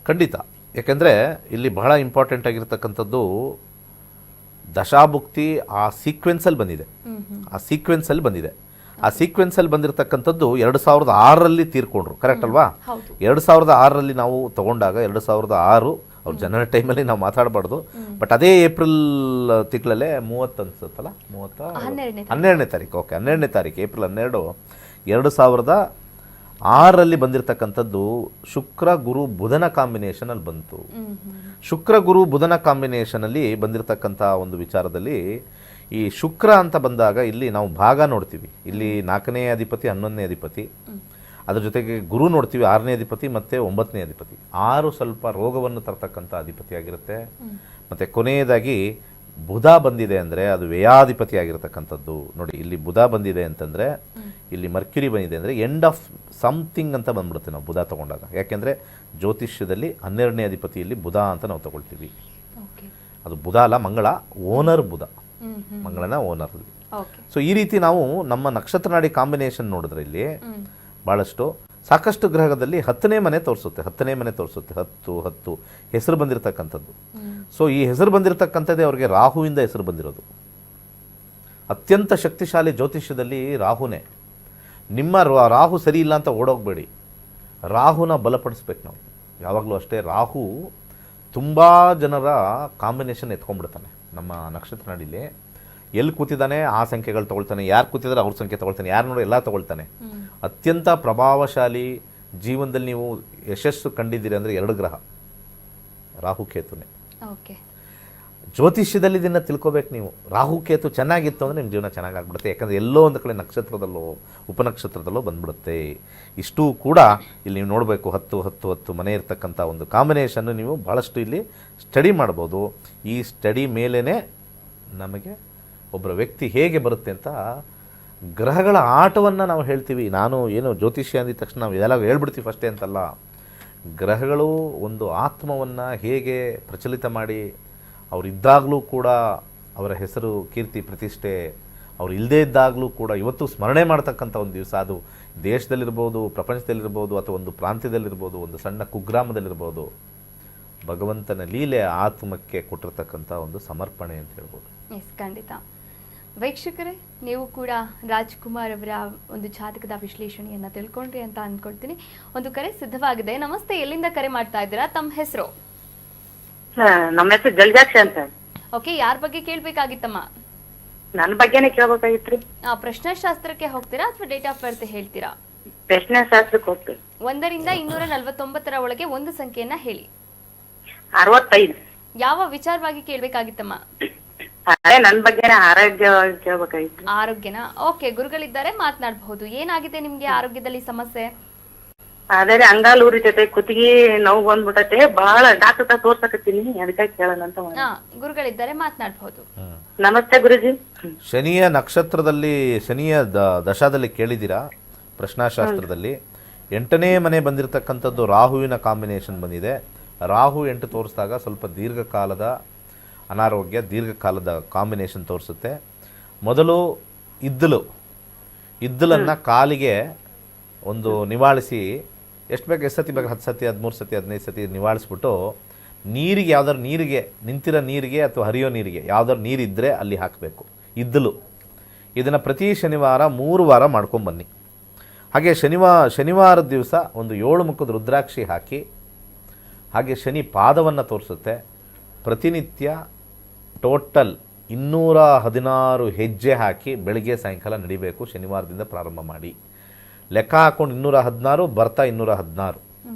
ಖಂಡಿತ. ಯಾಕೆಂದರೆ ಇಲ್ಲಿ ಬಹಳ ಇಂಪಾರ್ಟೆಂಟ್ ಆಗಿರ್ತಕ್ಕಂಥದ್ದು ದಶಾಭುಕ್ತಿ ಆ ಸೀಕ್ವೆನ್ಸಲ್ಲಿ ಬಂದಿದೆ. ಆ ಸೀಕ್ವೆನ್ಸಲ್ಲಿ ಬಂದಿರತಕ್ಕಂಥದ್ದು 2006ರಲ್ಲಿ ತೀರ್ಕೊಂಡ್ರು. ಕರೆಕ್ಟ್ ಅಲ್ವಾ? 2006ರಲ್ಲಿ ನಾವು ತಗೊಂಡಾಗ 2006 ಅವ್ರ ಜನನ ಟೈಮಲ್ಲಿ ನಾವು ಮಾತಾಡಬಾರ್ದು. ಬಟ್ ಅದೇ ಏಪ್ರಿಲ್ ತಿಂಗಳಲ್ಲೇ 30 ಅನ್ಸುತ್ತಲ್ಲ, 12ನೇ ತಾರೀಕು. ಓಕೆ, 12ನೇ ತಾರೀಕು ಏಪ್ರಿಲ್ 12, 2006ರಲ್ಲಿ ಬಂದಿರತಕ್ಕಂಥದ್ದು ಶುಕ್ರ ಗುರು ಬುಧನ ಕಾಂಬಿನೇಷನಲ್ಲಿ ಬಂತು. ಶುಕ್ರ ಗುರು ಬುಧನ ಕಾಂಬಿನೇಷನಲ್ಲಿ ಬಂದಿರತಕ್ಕಂಥ ಒಂದು ವಿಚಾರದಲ್ಲಿ ಈ ಶುಕ್ರ ಅಂತ ಬಂದಾಗ ಇಲ್ಲಿ ನಾವು ಭಾಗ ನೋಡ್ತೀವಿ. ಇಲ್ಲಿ 4ನೇ ಅಧಿಪತಿ, 11ನೇ ಅಧಿಪತಿ, ಅದ್ರ ಜೊತೆಗೆ ಗುರು ನೋಡ್ತೀವಿ 6ನೇ ಅಧಿಪತಿ ಮತ್ತು 9ನೇ ಅಧಿಪತಿ. 6 ಸ್ವಲ್ಪ ರೋಗವನ್ನು ತರ್ತಕ್ಕಂಥ ಅಧಿಪತಿ ಆಗಿರುತ್ತೆ. ಮತ್ತು ಕೊನೆಯದಾಗಿ ಬುಧ ಬಂದಿದೆ ಅಂದರೆ ಅದು ವ್ಯಯಾಧಿಪತಿ ಆಗಿರತಕ್ಕಂಥದ್ದು. ನೋಡಿ, ಇಲ್ಲಿ ಬುಧ ಬಂದಿದೆ ಅಂತಂದರೆ, ಇಲ್ಲಿ ಮರ್ಕ್ಯುರಿ ಬಂದಿದೆ ಅಂದರೆ ಎಂಡ್ ಆಫ್ ಸಮಥಿಂಗ್ ಅಂತ ಬಂದ್ಬಿಡುತ್ತೆ ನಾವು ಬುಧ ತಗೊಂಡಾಗ. ಯಾಕೆಂದರೆ ಜ್ಯೋತಿಷ್ಯದಲ್ಲಿ 12ನೇ ಅಧಿಪತಿಯಲ್ಲಿ ಬುಧ ಅಂತ ನಾವು ತಗೊಳ್ತೀವಿ. ಅದು ಬುಧ ಅಲ್ಲ, ಮಂಗಳ. ಓನರ್ ಬುಧ, ಮಂಗಳನ ಓನರ್. ಸೊ ಈ ರೀತಿ ನಾವು ನಮ್ಮ ನಕ್ಷತ್ರ ನಾಡಿ ಕಾಂಬಿನೇಷನ್ ನೋಡಿದ್ರೆ ಇಲ್ಲಿ ಭಾಳಷ್ಟು ಸಾಕಷ್ಟು ಗ್ರಹದಲ್ಲಿ 10ನೇ ಮನೆ ತೋರಿಸುತ್ತೆ. 10 ಹೆಸರು ಬಂದಿರತಕ್ಕಂಥದ್ದು. ಸೊ ಈ ಹೆಸರು ಬಂದಿರತಕ್ಕಂಥದ್ದೇ ಅವ್ರಿಗೆ ರಾಹುವಿಂದ ಹೆಸರು ಬಂದಿರೋದು. ಅತ್ಯಂತ ಶಕ್ತಿಶಾಲಿ ಜ್ಯೋತಿಷ್ಯದಲ್ಲಿ ರಾಹುನೇ. ನಿಮ್ಮ ರಾಹು ಸರಿ ಇಲ್ಲ ಅಂತ ಓಡೋಗ್ಬೇಡಿ, ರಾಹುನ ಬಲಪಡಿಸ್ಬೇಕು ನಾವು ಯಾವಾಗಲೂ ಅಷ್ಟೇ. ರಾಹು ತುಂಬ ಜನರ ಕಾಂಬಿನೇಷನ್ ಎತ್ಕೊಂಡ್ಬಿಡ್ತಾನೆ ನಮ್ಮ ನಕ್ಷತ್ರ ನಾಡಿಲಿ. ಎಲ್ಲಿ ಕೂತಿದ್ದಾನೆ ಆ ಸಂಖ್ಯೆಗಳು ತೊಗೊಳ್ತಾನೆ, ಯಾರು ಕೂತಿದ್ದಾರೆ ಅವ್ರ ಸಂಖ್ಯೆ ತೊಗೊಳ್ತಾನೆ, ಯಾರು ನೋಡಿ ಎಲ್ಲ ತೊಗೊಳ್ತಾನೆ. ಅತ್ಯಂತ ಪ್ರಭಾವಶಾಲಿ ಜೀವನದಲ್ಲಿ ನೀವು ಯಶಸ್ಸು ಕಂಡಿದ್ದೀರಿ ಅಂದರೆ 2 ಗ್ರಹ, ರಾಹು ಕೇತುನೇ. ಜ್ಯೋತಿಷ್ಯದಲ್ಲಿ ಇದನ್ನು ತಿಳ್ಕೊಬೇಕು ನೀವು. ರಾಹು ಕೇತು ಚೆನ್ನಾಗಿತ್ತು ಅಂದರೆ ನಿಮ್ಮ ಜೀವನ ಚೆನ್ನಾಗಾಗ್ಬಿಡುತ್ತೆ. ಯಾಕಂದರೆ ಎಲ್ಲೋ ಒಂದು ಕಡೆ ನಕ್ಷತ್ರದಲ್ಲೋ ಉಪನಕ್ಷತ್ರದಲ್ಲೋ ಬಂದ್ಬಿಡುತ್ತೆ. ಇಷ್ಟೂ ಕೂಡ ಇಲ್ಲಿ ನೀವು ನೋಡಬೇಕು. 10 ಮನೆ ಇರ್ತಕ್ಕಂಥ ಒಂದು ಕಾಂಬಿನೇಷನ್ನು ನೀವು ಭಾಳಷ್ಟು ಇಲ್ಲಿ ಸ್ಟಡಿ ಮಾಡ್ಬೋದು. ಈ ಸ್ಟಡಿ ಮೇಲೇ ನಮಗೆ ಒಬ್ಬರ ವ್ಯಕ್ತಿ ಹೇಗೆ ಬರುತ್ತೆ ಅಂತ ಗ್ರಹಗಳ ಆಟವನ್ನು ನಾವು ಹೇಳ್ತೀವಿ. ನಾನು ಏನು ಜ್ಯೋತಿಷ್ಯ ಅಂದಿದ ತಕ್ಷಣ ನಾವು ಇದೆಲ್ಲ ಹೇಳ್ಬಿಡ್ತೀವಿ ಫಸ್ಟೇ ಅಂತಲ್ಲ. ಗ್ರಹಗಳು ಒಂದು ಆತ್ಮವನ್ನು ಹೇಗೆ ಪ್ರಚಲಿತ ಮಾಡಿ ಅವರಿದ್ದಾಗಲೂ ಕೂಡ ಅವರ ಹೆಸರು, ಕೀರ್ತಿ, ಪ್ರತಿಷ್ಠೆ, ಅವ್ರು ಇಲ್ಲದೇ ಇದ್ದಾಗಲೂ ಕೂಡ ಇವತ್ತು ಸ್ಮರಣೆ ಮಾಡ್ತಕ್ಕಂಥ ಒಂದು ದಿವಸ. ಅದು ದೇಶದಲ್ಲಿರ್ಬೋದು, ಪ್ರಪಂಚದಲ್ಲಿರ್ಬೋದು, ಅಥವಾ ಒಂದು ಪ್ರಾಂತ್ಯದಲ್ಲಿರ್ಬೋದು, ಒಂದು ಸಣ್ಣ ಕುಗ್ರಾಮದಲ್ಲಿರ್ಬೋದು. ಭಗವಂತನ ಲೀಲೆ ಆತ್ಮಕ್ಕೆ ಕೊಟ್ಟಿರ್ತಕ್ಕಂಥ ಒಂದು ಸಮರ್ಪಣೆ ಅಂತ ಹೇಳ್ಬೋದು. ಎಸ್, ಖಂಡಿತ. ವೀಕ್ಷಕರೇ, ನೀವು ಕೂಡ ರಾಜ್ಕುಮಾರ್ ಅವರ ಒಂದು ಜಾತಕದ ವಿಶ್ಲೇಷಣೆಯನ್ನ ತಿಳ್ಕೊಂಡ್ರಿ ಅಂತ ಅಂದ್ಕೊಳ್ತೀನಿ. ಒಂದು ಕರೆ ಸಿದ್ಧವಾಗಿದೆ. ನಮಸ್ತೆ, ಎಲ್ಲಿಂದ ಕರೆ ಮಾಡ್ತಾ ಇದ್ದೀರಾ? ತಮ್ಮ ಹೆಸರು? ನಮ್ಮ ಹೆಸರು ಜಲಜಾಕ್ಷ ಅಂತ. ಓಕೆ, ಯಾರ ಬಗ್ಗೆ ಕೇಳ್ಬೇಕಾಗಿತ್ತಮ್ಮ? ನನ್ನ ಬಗ್ಗೆನೇ ಕೇಳ್ಬೇಕಾಗಿತ್ರಿ. ಪ್ರಶ್ನಾಶಾಸ್ತ್ರಕ್ಕೆ ಹೋಗ್ತೀರಾ ಅಥವಾ ಡೇಟ್ ಆಫ್ ಬರ್ತ್ ಹೇಳ್ತೀರಾ? ಪ್ರಶ್ನೆ ಶಾಸ್ತ್ರಕ್ಕೆ ಹೋಗ್ತೀವಿ. 1 ರಿಂದ 249 ಒಳಗೆ ಒಂದು ಸಂಖ್ಯೆಯನ್ನ ಹೇಳಿ. 65. ಯಾವ ವಿಚಾರವಾಗಿ ಕೇಳ್ಬೇಕಾಗಿತ್ತಮ್ಮ? ಅದೇ ನನ್ನ ಬಗ್ಗೆನೇ ಆರೋಗ್ಯ ಕೇಳ್ಬೇಕಾಗಿತ್ತು. ಆರೋಗ್ಯನ? ಓಕೆ, ಗುರುಗಳಿದ್ದಾರೆ, ಮಾತನಾಡಬಹುದು. ಏನಾಗಿದೆ ನಿಮ್ಗೆ ಆರೋಗ್ಯದಲ್ಲಿ ಸಮಸ್ಯೆ? ಅದೇ ಅಂಗಾಲು ಉರಿತೈತೆ, ಕುತ್ತಿಗೆ ನೋವು ಬಂದ್ಬಿಟ್ಟೈತೆ, ಬಹಳ ಡಾಕ್ಟರ್ ಹತ್ರ ತೋರ್ಸಕತ್ತೀನಿ, ಅದಕ್ಕೆ ಕೇಳೋಣ ಅಂತ ಮಾಡಿದೆ. ಗುರುಗಳಿದ್ದಾರೆ, ಮಾತನಾಡಬಹುದು. ನಮಸ್ತೆ ಗುರುಜಿ. ಶನಿಯ ನಕ್ಷತ್ರದಲ್ಲಿ, ಶನಿಯ ದಶಾದಲ್ಲಿ ಕೇಳಿದ್ದೀರಾ? ಪ್ರಶ್ನಾಶಾಸ್ತ್ರದಲ್ಲಿ 8ನೇ ಮನೆ ಬಂದಿರತಕ್ಕಂಥದ್ದು ರಾಹುವಿನ ಕಾಂಬಿನೇಷನ್ ಬಂದಿದೆ. ರಾಹು 8 ತೋರಿಸಿದಾಗ ಸ್ವಲ್ಪ ದೀರ್ಘಕಾಲದ ಅನಾರೋಗ್ಯ, ದೀರ್ಘಕಾಲದ ಕಾಂಬಿನೇಷನ್ ತೋರಿಸುತ್ತೆ. ಮೊದಲು ಇದ್ದಲನ್ನು ಕಾಲಿಗೆ ಒಂದು ನಿವಾಳಿಸಿ, ಎಷ್ಟು ಬೇಕು ಎಷ್ಟು ಸತಿ ಬೇಕು, 10 ಸತಿ, 13 ಸತಿ, 15 ಸತಿ ನಿವಾಳಿಸ್ಬಿಟ್ಟು ನೀರಿಗೆ, ಯಾವ್ದಾದ್ರು ನೀರಿಗೆ, ನಿಂತಿರೋ ನೀರಿಗೆ ಅಥವಾ ಹರಿಯೋ ನೀರಿಗೆ ಯಾವ್ದಾದ್ರು ನೀರಿದ್ದರೆ ಅಲ್ಲಿ ಹಾಕಬೇಕು ಇದ್ದಲು. ಇದನ್ನು ಪ್ರತಿ ಶನಿವಾರ 3 ವಾರ ಮಾಡ್ಕೊಂಬನ್ನಿ. ಹಾಗೆ ಶನಿವಾರದ ದಿವಸ ಒಂದು 7 ಮುಖದ ರುದ್ರಾಕ್ಷಿ ಹಾಕಿ, ಹಾಗೆ ಶನಿ ಪಾದವನ್ನು ತೋರಿಸುತ್ತೆ. ಪ್ರತಿನಿತ್ಯ ಟೋಟಲ್ 216 ಹೆಜ್ಜೆ ಹಾಕಿ ಬೆಳಗ್ಗೆ ಸಾಯಂಕಾಲ ನಡಿಬೇಕು. ಶನಿವಾರದಿಂದ ಪ್ರಾರಂಭ ಮಾಡಿ. ಲೆಕ್ಕ ಹಾಕ್ಕೊಂಡು 216 ಬರ್ತಾ 216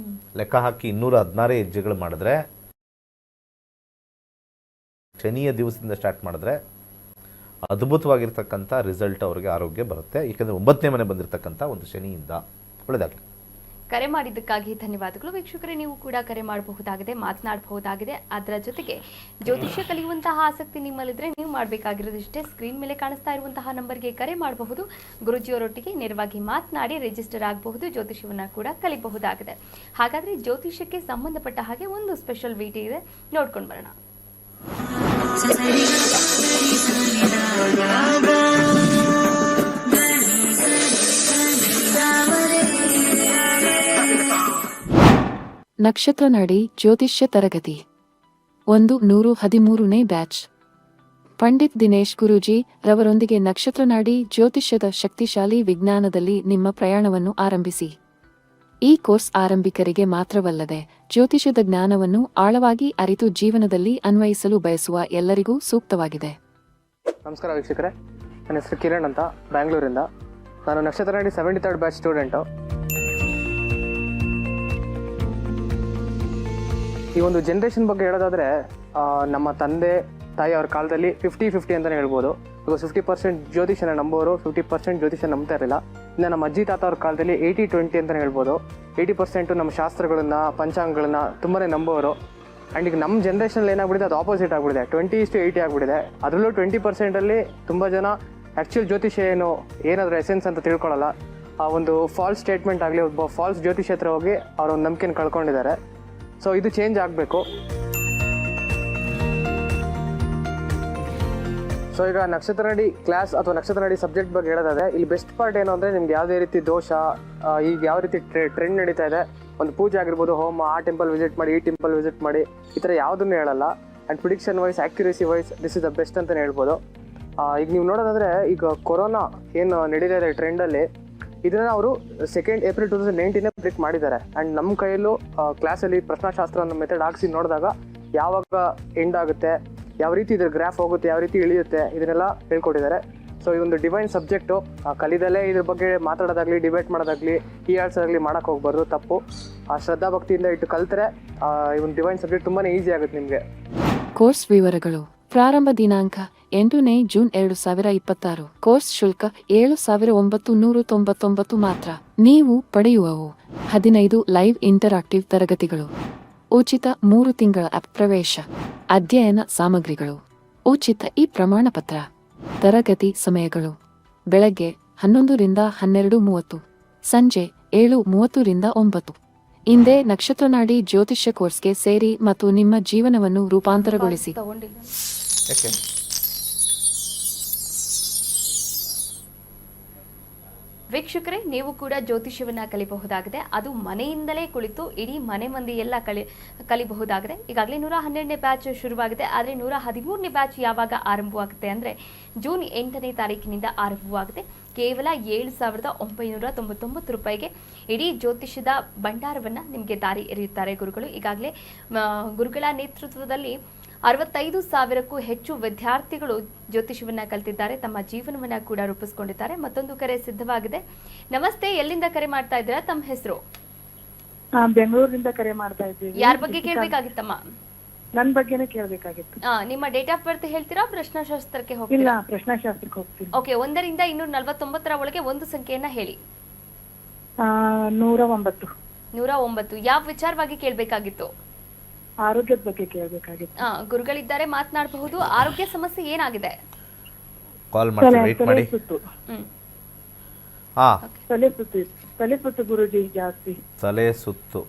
ಲೆಕ್ಕ ಹಾಕಿ 216 ಹೆಜ್ಜೆಗಳು ಮಾಡಿದ್ರೆ, ಶನಿಯ ದಿವಸದಿಂದ ಸ್ಟಾರ್ಟ್ ಮಾಡಿದ್ರೆ ಅದ್ಭುತವಾಗಿರ್ತಕ್ಕಂಥ ರಿಸಲ್ಟ್ ಅವರಿಗೆ ಆರೋಗ್ಯ ಬರುತ್ತೆ. ಏಕೆಂದರೆ 9ನೇ ಮನೆ ಬಂದಿರತಕ್ಕಂಥ ಒಂದು ಶನಿಯಿಂದ. ಒಳ್ಳೆಯದಾಗಲಿ. ಕರೆ ಮಾಡಿದ್ದಕ್ಕಾಗಿ ಧನ್ಯವಾದಗಳು. ವೀಕ್ಷಕರೇ, ನೀವು ಕೂಡ ಕರೆ ಮಾಡಬಹುದಾಗಿದೆ, ಮಾತನಾಡಬಹುದಾಗಿದೆ. ಅದರ ಜೊತೆಗೆ ಜ್ಯೋತಿಷ್ಯ ಕಲಿಯುವಂತಹ ಆಸಕ್ತಿ ನಿಮ್ಮಲ್ಲಿದ್ರೆ ನೀವು ಮಾಡಬೇಕಾಗಿರೋದಿಷ್ಟೇ. ಸ್ಕ್ರೀನ್ ಮೇಲೆ ಕಾಣಿಸ್ತಾ ಇರುವಂತಹ ನಂಬರ್ಗೆ ಕರೆ ಮಾಡಬಹುದು. ಗುರುಜಿಯವರೊಟ್ಟಿಗೆ ನೇರವಾಗಿ ಮಾತನಾಡಿ ರಿಜಿಸ್ಟರ್ ಆಗಬಹುದು, ಜ್ಯೋತಿಷ್ಯವನ್ನು ಕೂಡ ಕಲಿಬಹುದಾಗಿದೆ. ಹಾಗಾದರೆ ಜ್ಯೋತಿಷ್ಯಕ್ಕೆ ಸಂಬಂಧಪಟ್ಟ ಹಾಗೆ ಒಂದು ಸ್ಪೆಷಲ್ ವಿಡಿಯೋ ಇದೆ, ನೋಡ್ಕೊಂಡು ಬರೋಣ. ನಕ್ಷತ್ರ ನಾಡಿ ಜ್ಯೋತಿಷ್ಯ ತರಗತಿ 113ನೇ ಬ್ಯಾಚ್. ಪಂಡಿತ್ ದಿನೇಶ್ ಗುರೂಜಿ ರವರೊಂದಿಗೆ ನಕ್ಷತ್ರ ನಾಡಿ ಜ್ಯೋತಿಷ್ಯದ ಶಕ್ತಿಶಾಲಿ ವಿಜ್ಞಾನದಲ್ಲಿ ನಿಮ್ಮ ಪ್ರಯಾಣವನ್ನು ಆರಂಭಿಸಿ. ಈ ಕೋರ್ಸ್ ಆರಂಭಿಕರಿಗೆ ಮಾತ್ರವಲ್ಲದೆ ಜ್ಯೋತಿಷ್ಯದ ಜ್ಞಾನವನ್ನು ಆಳವಾಗಿ ಅರಿತು ಜೀವನದಲ್ಲಿ ಅನ್ವಯಿಸಲು ಬಯಸುವ ಎಲ್ಲರಿಗೂ ಸೂಕ್ತವಾಗಿದೆ. ನಮಸ್ಕಾರ ವೀಕ್ಷಕರೇ, ನನ್ನ ಹೆಸರು ಕಿರಣ್ ಅಂತ, ಬ್ಯಾಂಗ್ಳೂರಿಂದ. ನಾನು ನಕ್ಷತ್ರ ನಾಡಿ 73rd ಬ್ಯಾಚ್ ಸ್ಟೂಡೆಂಟು. ಈ ಒಂದು ಜನ್ರೇಷನ್ ಬಗ್ಗೆ ಹೇಳೋದಾದರೆ, ನಮ್ಮ ತಂದೆ ತಾಯಿ ಅವ್ರ ಕಾಲದಲ್ಲಿ 50-50 ಅಂತಲೇ ಹೇಳ್ಬೋದು. ಇವಾಗ 50% ಜ್ಯೋತಿಷನ ನಂಬೋರು, 50% ಜ್ಯೋತಿಷ ನಂಬ್ತಾ ಇರಲಿಲ್ಲ. ಇನ್ನು ನಮ್ಮ ಅಜ್ಜಿ ತಾತ ಅವ್ರ ಕಾಲದಲ್ಲಿ 80-20 ಅಂತಲೇ ಹೇಳ್ಬೋದು. 80% ನಮ್ಮ ಶಾಸ್ತ್ರಗಳನ್ನ, ಪಂಚಾಂಗಗಳನ್ನ ತುಂಬಾ ನಂಬೋರು. ಆ್ಯಂಡ್ ಈಗ ನಮ್ಮ ಜನ್ರೇಷನಲ್ಲಿ ಏನಾಗ್ಬಿಟ್ಟಿದೆ, ಅದು ಆಪೋಸಿಟ್ ಆಗಿಬಿಟ್ಟಿದೆ. 20:80 ಆಗಿಬಿಟ್ಟಿದೆ. ಅದರಲ್ಲೂ 20%ಅಲ್ಲಿ ತುಂಬ ಜನ ಆ್ಯಕ್ಚುಯಲ್ ಜ್ಯೋತಿಷ ಏನಾದರೂ ಎಸೆನ್ಸ್ ಅಂತ ತಿಳ್ಕೊಳ್ಳಲ್ಲ. ಆ ಒಂದು ಫಾಲ್ಸ್ ಸ್ಟೇಟ್ಮೆಂಟ್ ಆಗಲಿ, ಒಬ್ಬ ಫಾಲ್ಸ್ ಜ್ಯೋತಿಷ ಹತ್ರ ಹೋಗಿ ಅವ್ರ ಒಂದು ನಂಬಿಕೆನ ಕಳ್ಕೊಂಡಿದ್ದಾರೆ. ಸೊ ಇದು ಚೇಂಜ್ ಆಗಬೇಕು. ಸೊ ಈಗ ನಕ್ಷತ್ರ ನಾಡಿ ಕ್ಲಾಸ್ ಅಥವಾ ನಕ್ಷತ್ರ ನಾಡಿ ಸಬ್ಜೆಕ್ಟ್ ಬಗ್ಗೆ ಹೇಳೋದಾದ್ರೆ, ಇಲ್ಲಿ ಬೆಸ್ಟ್ ಪಾರ್ಟ್ ಏನು ಅಂದರೆ, ನಿಮ್ಗೆ ಯಾವುದೇ ರೀತಿ ದೋಷ, ಈಗ ಯಾವ ರೀತಿ ಟ್ರೆಂಡ್ ನಡೀತಾ ಇದೆ, ಒಂದು ಪೂಜೆ ಆಗಿರ್ಬೋದು, ಹೋಮ, ಆ ಟೆಂಪಲ್ ವಿಸಿಟ್ ಮಾಡಿ, ಈ ಟೆಂಪಲ್ ವಿಸಿಟ್ ಮಾಡಿ, ಈ ಥರ ಯಾವುದನ್ನು ಹೇಳಲ್ಲ. And prediction wise, accuracy wise this is the best ಅಂತಲೇ ಹೇಳ್ಬೋದು. ಈಗ ನೀವು ನೋಡೋದಾದರೆ, ಈಗ ಕೊರೋನಾ ಏನು ನಡೀತಾ ಇದೆ ಟ್ರೆಂಡಲ್ಲಿ, ಇದನ್ನು ಅವರು 2 ಏಪ್ರಿಲ್ 2019 ಬ್ರೇಕ್ ಮಾಡಿದ್ದಾರೆ. ಆ್ಯಂಡ್ ನಮ್ಮ ಕೈಯಲ್ಲೂ ಕ್ಲಾಸಲ್ಲಿ ಪ್ರಶ್ನಾಶಾಸ್ತ್ರ ಅನ್ನೋ ಮೆಥಡ್ ಹಾಕ್ಸಿ ನೋಡಿದಾಗ ಯಾವಾಗ ಎಂಡ್ ಆಗುತ್ತೆ, ಯಾವ ರೀತಿ ಇದ್ರ ಗ್ರಾಫ್ ಹೋಗುತ್ತೆ, ಯಾವ ರೀತಿ ಇಳಿಯುತ್ತೆ, ಇದನ್ನೆಲ್ಲ ಹೇಳ್ಕೊಟ್ಟಿದ್ದಾರೆ. ಸೊ ಇದೊಂದು ಡಿವೈನ್ ಸಬ್ಜೆಕ್ಟು. ಕಲಿದಲ್ಲೇ ಇದ್ರ ಬಗ್ಗೆ ಮಾತಾಡೋದಾಗಲಿ, ಡಿಬೇಟ್ ಮಾಡೋದಾಗಲಿ, ಈ ಆನ್ಸರ್ಗಲಿ ಮಾಡೋಕ್ಕೆ ಹೋಗ್ಬಾರ್ದು, ತಪ್ಪು. ಶ್ರದ್ಧಾ ಭಕ್ತಿಯಿಂದ ಇಟ್ಟು ಕಲ್ತರೆ ಈ ಒಂದು ಡಿವೈನ್ ಸಬ್ಜೆಕ್ಟ್ ತುಂಬಾ ಈಸಿ ಆಗುತ್ತೆ ನಿಮಗೆ. ಕೋರ್ಸ್ ವಿವರಗಳು. ಪ್ರಾರಂಭ ದಿನಾಂಕ 8ನೇ ಜೂನ್ 2026. ಕೋರ್ಸ್ ಶುಲ್ಕ 7,999 ಮಾತ್ರ. ನೀವು ಪಡೆಯುವವು 15 ಲೈವ್ ಇಂಟರಾಕ್ಟಿವ್ ತರಗತಿಗಳು, ಉಚಿತ 3 ತಿಂಗಳ ಆಪ್ ಪ್ರವೇಶ, ಅಧ್ಯಯನ ಸಾಮಗ್ರಿಗಳು, ಉಚಿತ ಈ ಪ್ರಮಾಣ ಪತ್ರ. ತರಗತಿ ಸಮಯಗಳು: ಬೆಳಗ್ಗೆ 11ರಿಂದ 12:30, ಸಂಜೆ 7:30ರಿಂದ 9. ಇಂದೇ ನಕ್ಷತ್ರನಾಡಿ ಜ್ಯೋತಿಷ್ಯ ಕೋರ್ಸ್ಗೆ ಸೇರಿ ಮತ್ತು ನಿಮ್ಮ ಜೀವನವನ್ನು ರೂಪಾಂತರಗೊಳಿಸಿ. ತಗೊಂಡಿಲ್ಲ. ಯಾಕೆ ವೀಕ್ಷಕರೇ, ನೀವು ಕೂಡ ಜ್ಯೋತಿಷ್ಯವನ್ನ ಕಲಿಬಹುದಾಗಿದೆ. ಅದು ಮನೆಯಿಂದಲೇ ಕುಳಿತು ಇಡೀ ಮನೆ ಮಂದಿ ಎಲ್ಲ ಕಲಿಬಹುದಾಗಿದೆ. ಈಗಾಗಲೇ 112ನೇ ಬ್ಯಾಚ್ ಶುರುವಾಗಿದೆ. ಆದರೆ 113ನೇ ಬ್ಯಾಚ್ ಯಾವಾಗ ಆರಂಭವಾಗುತ್ತೆ ಅಂದರೆ ಜೂನ್ 8ನೇ ತಾರೀಕಿನಿಂದ ಆರಂಭವಾಗುತ್ತೆ. ಕೇವಲ 7,999 ರೂಪಾಯಿಗೆ ಇಡೀ ಜ್ಯೋತಿಷ್ಯದ ಭಂಡಾರವನ್ನು ನಿಮಗೆ ದಾರಿ ಎರೆಯುತ್ತಾರೆ ಗುರುಗಳು. ಈಗಾಗಲೇ ಗುರುಗಳ ನೇತೃತ್ವದಲ್ಲಿ 65,000ಕ್ಕೂ ಹೆಚ್ಚು ವಿದ್ಯಾರ್ಥಿಗಳು ಜ್ಯೋತಿಷ್ಯವನ್ನ ಕಲಿತಿದ್ದಾರೆ. ತಮ್ಮ ಜೀವನವನ್ನ ಕೂಡ ರೂಪಿಸಿಕೊಂಡಿದ್ದಾರೆ. ಮತ್ತೊಂದು ಕರೆ ಸಿದ್ಧವಾಗಿದೆ. ನಮಸ್ತೆ, ಎಲ್ಲಿಂದ ಕರೆ ಮಾಡ್ತಾ ಇದ್ದೀರಾ? ತಮ್ಮ ಹೆಸರು? ಬೆಂಗಳೂರಿನಿಂದ ಕರೆ ಮಾಡ್ತಾ ಇದ್ದೀವಿ. ಯಾರ ಬಗ್ಗೆ ಕೇಳಬೇಕಾಗಿತ್ತಮ್ಮ? ನನ್ ಬಗ್ಗೆನೇ ಕೇಳಬೇಕಾಗಿತ್ತು. ನಿಮ್ಮ ಡೇಟ್ ಆಫ್ ಬರ್ತ್ ಹೇಳ್ತೀರಾ? ಪ್ರಶ್ನಾಶಾಸ್ತ್ರಕ್ಕೆ ಇಲ್ಲ, ಹೋಗ್ತೀರಾ? ಪ್ರಶ್ನಾಶಾಸ್ತ್ರಕ್ಕೆ ಹೋಗ್ತೀನಿ. ಓಕೆ, 1ರಿಂದ 249 ಒಳಗೆ ಒಂದು ಸಂಖ್ಯೆಯನ್ನ ಹೇಳಿ. 109. 109. ಯಾವ ವಿಚಾರವಾಗಿ ಕೇಳಬೇಕಾಗಿತ್ತು? ಆರೋಗ್ಯದ ಬಗ್ಗೆ ಕೇಳಬೇಕಾಗಿತ್ತು. ಗುರುಗಳಿದ್ದಾರೆ, ಮಾತನಾಡಬಹುದು. ಆರೋಗ್ಯ ಸಮಸ್ಯೆ ಏನಾಗಿದೆ? ಕಾಲ್ ಮಾಡ್ತೀವಿ, ವೆಯ್ಟ್ ಮಾಡಿ. ಸುತ್ತು, ಹ್ಮ್ ಹಾಂ, ತಲೆ ಸುತ್ತು ಗುರುಜಿ ಜಾಸ್ತಿ. ತಲೆ ಸುತ್ತು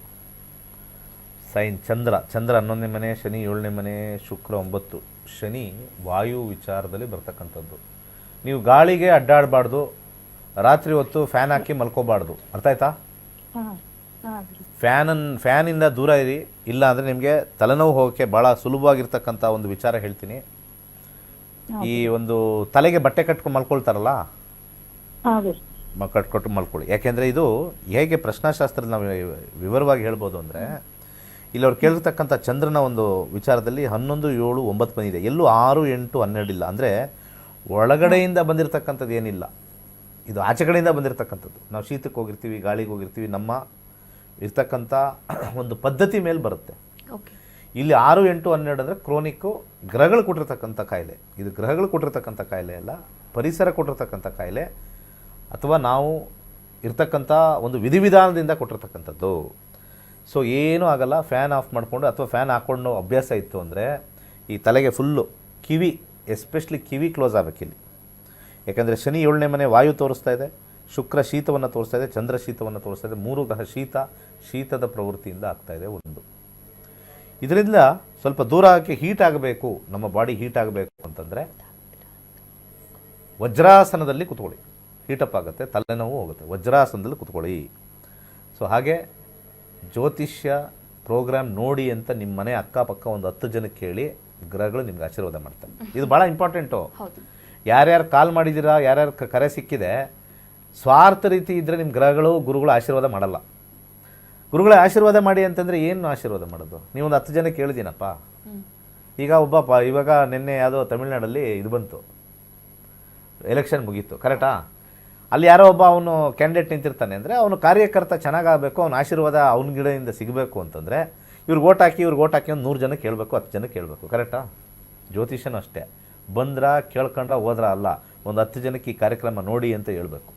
ಸೈನ್ ಚಂದ್ರ 11ನೇ ಮನೆ, ಶನಿ 7ನೇ ಮನೆ, ಶುಕ್ರ 9. ಶನಿ ವಾಯು ವಿಚಾರದಲ್ಲಿ ಬರ್ತಕ್ಕಂಥದ್ದು. ನೀವು ಗಾಳಿಗೆ ಅಡ್ಡಾಡಬಾರ್ದು, ರಾತ್ರಿ ಹೊತ್ತು ಫ್ಯಾನ್ ಹಾಕಿ ಮಲ್ಕೋಬಾರ್ದು. ಅರ್ಥ ಆಯ್ತಾ? ಫ್ಯಾನಿಂದ ದೂರ ಇರಿ, ಇಲ್ಲ ಅಂದರೆ ನಿಮಗೆ ತಲೆನೋವು ಹೋಗೋಕ್ಕೆ ಭಾಳ ಸುಲಭವಾಗಿರ್ತಕ್ಕಂಥ ಒಂದು ವಿಚಾರ ಹೇಳ್ತೀನಿ. ಈ ಒಂದು ತಲೆಗೆ ಬಟ್ಟೆ ಕಟ್ಕೊಂಡು ಮಲ್ಕೊಳ್ತಾರಲ್ಲ, ಕಟ್ಕೊಟ್ಟು ಮಲ್ಕೊಳ್ಳಿ. ಯಾಕೆಂದರೆ ಇದು ಹೇಗೆ ಪ್ರಶ್ನಾಶಾಸ್ತ್ರದ ನಾವು ವಿವರವಾಗಿ ಹೇಳ್ಬೋದು ಅಂದರೆ, ಇಲ್ಲಿ ಅವ್ರು ಕೇಳಿರ್ತಕ್ಕಂಥ ಚಂದ್ರನ ಒಂದು ವಿಚಾರದಲ್ಲಿ 11, 7, 9 ಬಂದಿದೆ. ಎಲ್ಲೂ 6, 8, 12 ಇಲ್ಲ. ಅಂದರೆ ಒಳಗಡೆಯಿಂದ ಬಂದಿರತಕ್ಕಂಥದ್ದು ಏನಿಲ್ಲ, ಇದು ಆಚೆ ಕಡೆಯಿಂದ ಬಂದಿರತಕ್ಕಂಥದ್ದು. ನಾವು ಶೀತಕ್ಕೆ ಹೋಗಿರ್ತೀವಿ, ಗಾಳಿಗೆ ಹೋಗಿರ್ತೀವಿ, ನಮ್ಮ ಇರ್ತಕ್ಕಂಥ ಒಂದು ಪದ್ಧತಿ ಮೇಲೆ ಬರುತ್ತೆ. ಇಲ್ಲಿ 6, 8, 12 ಅಂದರೆ ಕ್ರೋನಿಕ್ಕು, ಗ್ರಹಗಳು ಕೊಟ್ಟಿರ್ತಕ್ಕಂಥ ಕಾಯಿಲೆ. ಇದು ಗ್ರಹಗಳು ಕೊಟ್ಟಿರ್ತಕ್ಕಂಥ ಕಾಯಿಲೆ ಅಲ್ಲ, ಪರಿಸರ ಕೊಟ್ಟಿರ್ತಕ್ಕಂಥ ಕಾಯಿಲೆ, ಅಥವಾ ನಾವು ಇರ್ತಕ್ಕಂಥ ಒಂದು ವಿಧಿವಿಧಾನದಿಂದ ಕೊಟ್ಟಿರ್ತಕ್ಕಂಥದ್ದು. ಸೊ ಏನೂ ಆಗಲ್ಲ. ಫ್ಯಾನ್ ಆಫ್ ಮಾಡಿಕೊಂಡು ಅಥವಾ ಫ್ಯಾನ್ ಹಾಕ್ಕೊಂಡು ಅಭ್ಯಾಸ ಇತ್ತು ಅಂದರೆ ಈ ತಲೆಗೆ ಫುಲ್ಲು ಕಿವಿ, ಎಸ್ಪೆಷಲಿ ಕಿವಿ ಕ್ಲೋಸ್ ಆಗಬೇಕಿಲ್ಲಿ. ಯಾಕಂದರೆ ಶನಿ 7ನೇ ಮನೆ ವಾಯು ತೋರಿಸ್ತಾ ಇದೆ, ಶುಕ್ರ ಶೀತವನ್ನು ತೋರಿಸ್ತಾ ಇದೆ, ಚಂದ್ರ ಶೀತವನ್ನು ತೋರಿಸ್ತಾ ಇದೆ. 3 ಗ್ರಹ ಶೀತದ ಪ್ರವೃತ್ತಿಯಿಂದ ಆಗ್ತಾಯಿದೆ. ಒಂದು ಇದರಿಂದ ಸ್ವಲ್ಪ ದೂರ ಆಗಿ ಹೀಟ್ ಆಗಬೇಕು, ನಮ್ಮ ಬಾಡಿ ಹೀಟ್ ಆಗಬೇಕು ಅಂತಂದರೆ ವಜ್ರಾಸನದಲ್ಲಿ ಕುತ್ಕೊಳ್ಳಿ. ಹೀಟಪ್ ಆಗುತ್ತೆ, ತಲೆನೋವು ಹೋಗುತ್ತೆ. ವಜ್ರಾಸನದಲ್ಲಿ ಕುತ್ಕೊಳ್ಳಿ. ಸೊ ಹಾಗೆ ಜ್ಯೋತಿಷ್ಯ ಪ್ರೋಗ್ರಾಮ್ ನೋಡಿ ಅಂತ ನಿಮ್ಮ ಮನೆ ಅಕ್ಕಪಕ್ಕ ಒಂದು 10 ಜನಕ್ಕೆ ಕೇಳಿ, ಗ್ರಹಗಳು ನಿಮ್ಗೆ ಆಶೀರ್ವಾದ ಮಾಡ್ತಾರೆ. ಇದು ಭಾಳ ಇಂಪಾರ್ಟೆಂಟು. ಯಾರ್ಯಾರು ಕಾಲ್ ಮಾಡಿದ್ದೀರಾ, ಯಾರ್ಯಾರು ಕರೆ ಸಿಕ್ಕಿದೆ, ಸ್ವಾರ್ಥ ರೀತಿ ಇದ್ದರೆ ನಿಮ್ಮ ಗ್ರಹಗಳು ಗುರುಗಳು ಆಶೀರ್ವಾದ ಮಾಡಲ್ಲ. ಗುರುಗಳ ಆಶೀರ್ವಾದ ಮಾಡಿ ಅಂತಂದರೆ ಏನು ಆಶೀರ್ವಾದ ಮಾಡೋದು? ನೀವೊಂದು 10 ಜನಕ್ಕೆ ಕೇಳಿದ್ದೀನಪ್ಪ. ಈಗ ಇವಾಗ ನಿನ್ನೆ ಯಾವುದೋ ತಮಿಳ್ನಾಡಲ್ಲಿ ಇದು ಬಂತು, ಎಲೆಕ್ಷನ್ ಮುಗೀತು, ಕರೆಕ್ಟಾ? ಅಲ್ಲಿ ಯಾರೋ ಒಬ್ಬ ಅವನು ಕ್ಯಾಂಡಿಡೇಟ್ ನಿಂತಿರ್ತಾನೆ ಅಂದರೆ ಅವನು ಕಾರ್ಯಕರ್ತ ಚೆನ್ನಾಗಾಗಬೇಕು, ಅವನ ಆಶೀರ್ವಾದ ಅವನ ಗಿಡದಿಂದ ಸಿಗಬೇಕು ಅಂತಂದರೆ ಇವ್ರಿಗೆ ಓಟ್ ಹಾಕಿ ಒಂದು 100 ಜನಕ್ಕೆ ಕೇಳಬೇಕು, 10 ಜನಕ್ಕೆ ಕೇಳಬೇಕು, ಕರೆಕ್ಟಾ? ಜ್ಯೋತಿಷನೂ ಅಷ್ಟೇ. ಬಂದ್ರ ಕೇಳ್ಕೊಂಡ್ರ ಹೋದ್ರ ಅಲ್ಲ, ಒಂದು 10 ಜನಕ್ಕೆ ಈ ಕಾರ್ಯಕ್ರಮ ನೋಡಿ ಅಂತ ಹೇಳ್ಬೇಕು.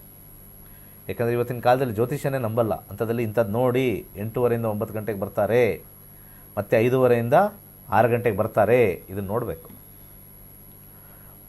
ಯಾಕಂದರೆ ಇವತ್ತಿನ ಕಾಲದಲ್ಲಿ ಜ್ಯೋತಿಷನೇ ನಂಬಲ್ಲ. ಅಂಥದ್ದಲ್ಲಿ ಇಂಥದ್ದು ನೋಡಿ 8:30ಯಿಂದ 9 ಗಂಟೆಗೆ ಬರ್ತಾರೆ, ಮತ್ತು 5:30ಯಿಂದ 6 ಗಂಟೆಗೆ ಬರ್ತಾರೆ. ಇದನ್ನು ನೋಡಬೇಕು.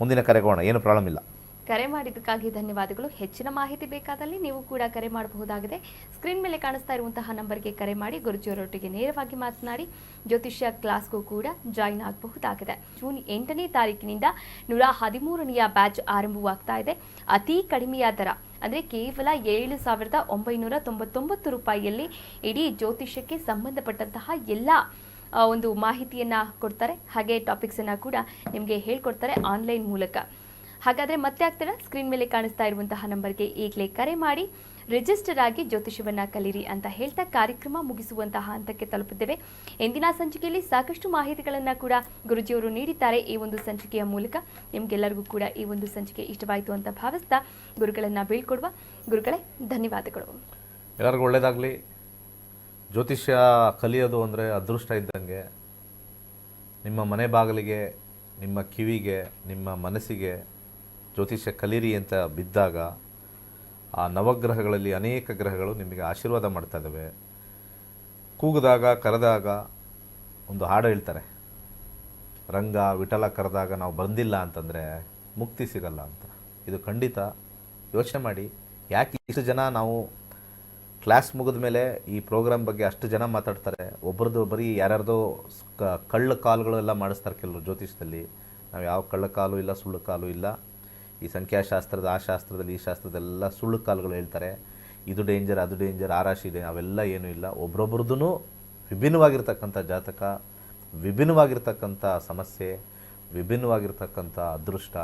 ಮುಂದಿನ ಕರೆಗೋಣ, ಏನು ಪ್ರಾಬ್ಲಮ್ ಇಲ್ಲ. ಕರೆ ಮಾಡಿದ್ದಕ್ಕಾಗಿ ಧನ್ಯವಾದಗಳು. ಹೆಚ್ಚಿನ ಮಾಹಿತಿ ಬೇಕಾದಲ್ಲಿ ನೀವು ಕೂಡ ಕರೆ ಮಾಡಬಹುದಾಗಿದೆ. ಸ್ಕ್ರೀನ್ ಮೇಲೆ ಕಾಣಿಸ್ತಾ ಇರುವಂತಹ ನಂಬರ್ಗೆ ಕರೆ ಮಾಡಿ ಗುರುಜಿಯವರೊಟ್ಟಿಗೆ ನೇರವಾಗಿ ಮಾತನಾಡಿ ಜ್ಯೋತಿಷ್ಯ ಕ್ಲಾಸ್ಗೂ ಕೂಡ ಜಾಯಿನ್ ಆಗಬಹುದಾಗಿದೆ. ಜೂನ್ 8ನೇ ತಾರೀಕಿನಿಂದ 113ನೆಯ ಬ್ಯಾಚ್ ಆರಂಭವಾಗ್ತಾ ಇದೆ. ಅತಿ ಕಡಿಮೆಯ ದರ ಅಂದರೆ ಕೇವಲ 7,999 ರೂಪಾಯಿಯಲ್ಲಿ ಇಡೀ ಜ್ಯೋತಿಷ್ಯಕ್ಕೆ ಸಂಬಂಧಪಟ್ಟಂತಹ ಎಲ್ಲ ಒಂದು ಮಾಹಿತಿಯನ್ನ ಕೊಡ್ತಾರೆ. ಹಾಗೆ ಟಾಪಿಕ್ಸನ್ನು ಕೂಡ ನಿಮಗೆ ಹೇಳ್ಕೊಡ್ತಾರೆ ಆನ್ಲೈನ್ ಮೂಲಕ. ಹಾಗಾದರೆ ಮತ್ತೆ ಆಗ್ತೀರಾ? ಸ್ಕ್ರೀನ್ ಮೇಲೆ ಕಾಣಿಸ್ತಾ ಇರುವಂತಹ ನಂಬರ್ಗೆ ಈಗಲೇ ಕರೆ ಮಾಡಿ ರಿಜಿಸ್ಟರ್ ಆಗಿ ಜ್ಯೋತಿಷ್ಯವನ್ನ ಕಲಿರಿ ಅಂತ ಹೇಳ್ತಾ ಕಾರ್ಯಕ್ರಮ ಮುಗಿಸುವಂತಹ ಹಂತಕ್ಕೆ ತಲುಪಿದ್ದೇವೆ. ಇಂದಿನ ಸಂಚಿಕೆಯಲ್ಲಿ ಸಾಕಷ್ಟು ಮಾಹಿತಿಗಳನ್ನು ಕೂಡ ಗುರುಜಿಯವರು ನೀಡಿದ್ದಾರೆ. ಈ ಒಂದು ಸಂಚಿಕೆಯ ಮೂಲಕ ನಿಮ್ಗೆಲ್ಲರಿಗೂ ಕೂಡ ಈ ಒಂದು ಸಂಚಿಕೆ ಇಷ್ಟವಾಯಿತು ಅಂತ ಭಾವಿಸ್ತಾ ಗುರುಗಳನ್ನು ಬೀಳ್ಕೊಡುವ. ಗುರುಗಳೇ, ಧನ್ಯವಾದಗಳು. ಎಲ್ಲರಿಗೂ ಒಳ್ಳೆಯದಾಗಲಿ. ಜ್ಯೋತಿಷ್ಯ ಕಲಿಯೋದು ಅಂದರೆ ಅದೃಷ್ಟ ಇದ್ದಂಗೆ. ನಿಮ್ಮ ಮನೆ ಬಾಗಿಲಿಗೆ, ನಿಮ್ಮ ಕಿವಿಗೆ, ನಿಮ್ಮ ಮನಸ್ಸಿಗೆ ಜ್ಯೋತಿಷ್ಯ ಕಲೀರಿ ಅಂತ ಬಿದ್ದಾಗ ಆ ನವಗ್ರಹಗಳಲ್ಲಿ ಅನೇಕ ಗ್ರಹಗಳು ನಿಮಗೆ ಆಶೀರ್ವಾದ ಮಾಡ್ತಾ ಇದ್ದಾವೆ. ಕೂಗಿದಾಗ, ಕರೆದಾಗ ಒಂದು ಹಾಡು ಹೇಳ್ತಾರೆ, ರಂಗ ವಿಠಲ ಕರೆದಾಗ ನಾವು ಬಂದಿಲ್ಲ ಅಂತಂದರೆ ಮುಕ್ತಿ ಸಿಗಲ್ಲ ಅಂತ. ಇದು ಖಂಡಿತ ಯೋಚನೆ ಮಾಡಿ, ಯಾಕೆ ಇಷ್ಟು ಜನ ನಾವು ಕ್ಲಾಸ್ ಮುಗಿದ ಮೇಲೆ ಈ ಪ್ರೋಗ್ರಾಮ್ ಬಗ್ಗೆ ಅಷ್ಟು ಜನ ಮಾತಾಡ್ತಾರೆ, ಒಬ್ಬರದ್ದು ಬರೀ ಯಾರ್ಯಾರ್ದೋ ಕಳ್ಳ ಕಾಲುಗಳೆಲ್ಲ ಮಾಡಿಸ್ತಾರೆ ಕೆಲವರು ಜ್ಯೋತಿಷದಲ್ಲಿ. ನಾವು ಯಾವ ಕಳ್ಳ ಕಾಲು ಇಲ್ಲ, ಸುಳ್ಳು ಕಾಲು ಇಲ್ಲ. ಈ ಸಂಖ್ಯಾಶಾಸ್ತ್ರದ ಆ ಶಾಸ್ತ್ರದಲ್ಲಿ ಈ ಶಾಸ್ತ್ರದೆಲ್ಲ ಸುಳ್ಳು ಕಾಲುಗಳು ಹೇಳ್ತಾರೆ. ಇದು ಡೇಂಜರ್, ಅದು ಡೇಂಜರ್, ಆ ರಾಶಿ ಇದೆ, ಅವೆಲ್ಲ ಏನೂ ಇಲ್ಲ. ಒಬ್ರೊಬ್ರದ್ದು ವಿಭಿನ್ನವಾಗಿರ್ತಕ್ಕಂಥ ಜಾತಕ, ವಿಭಿನ್ನವಾಗಿರ್ತಕ್ಕಂಥ ಸಮಸ್ಯೆ, ವಿಭಿನ್ನವಾಗಿರ್ತಕ್ಕಂಥ ಅದೃಷ್ಟ,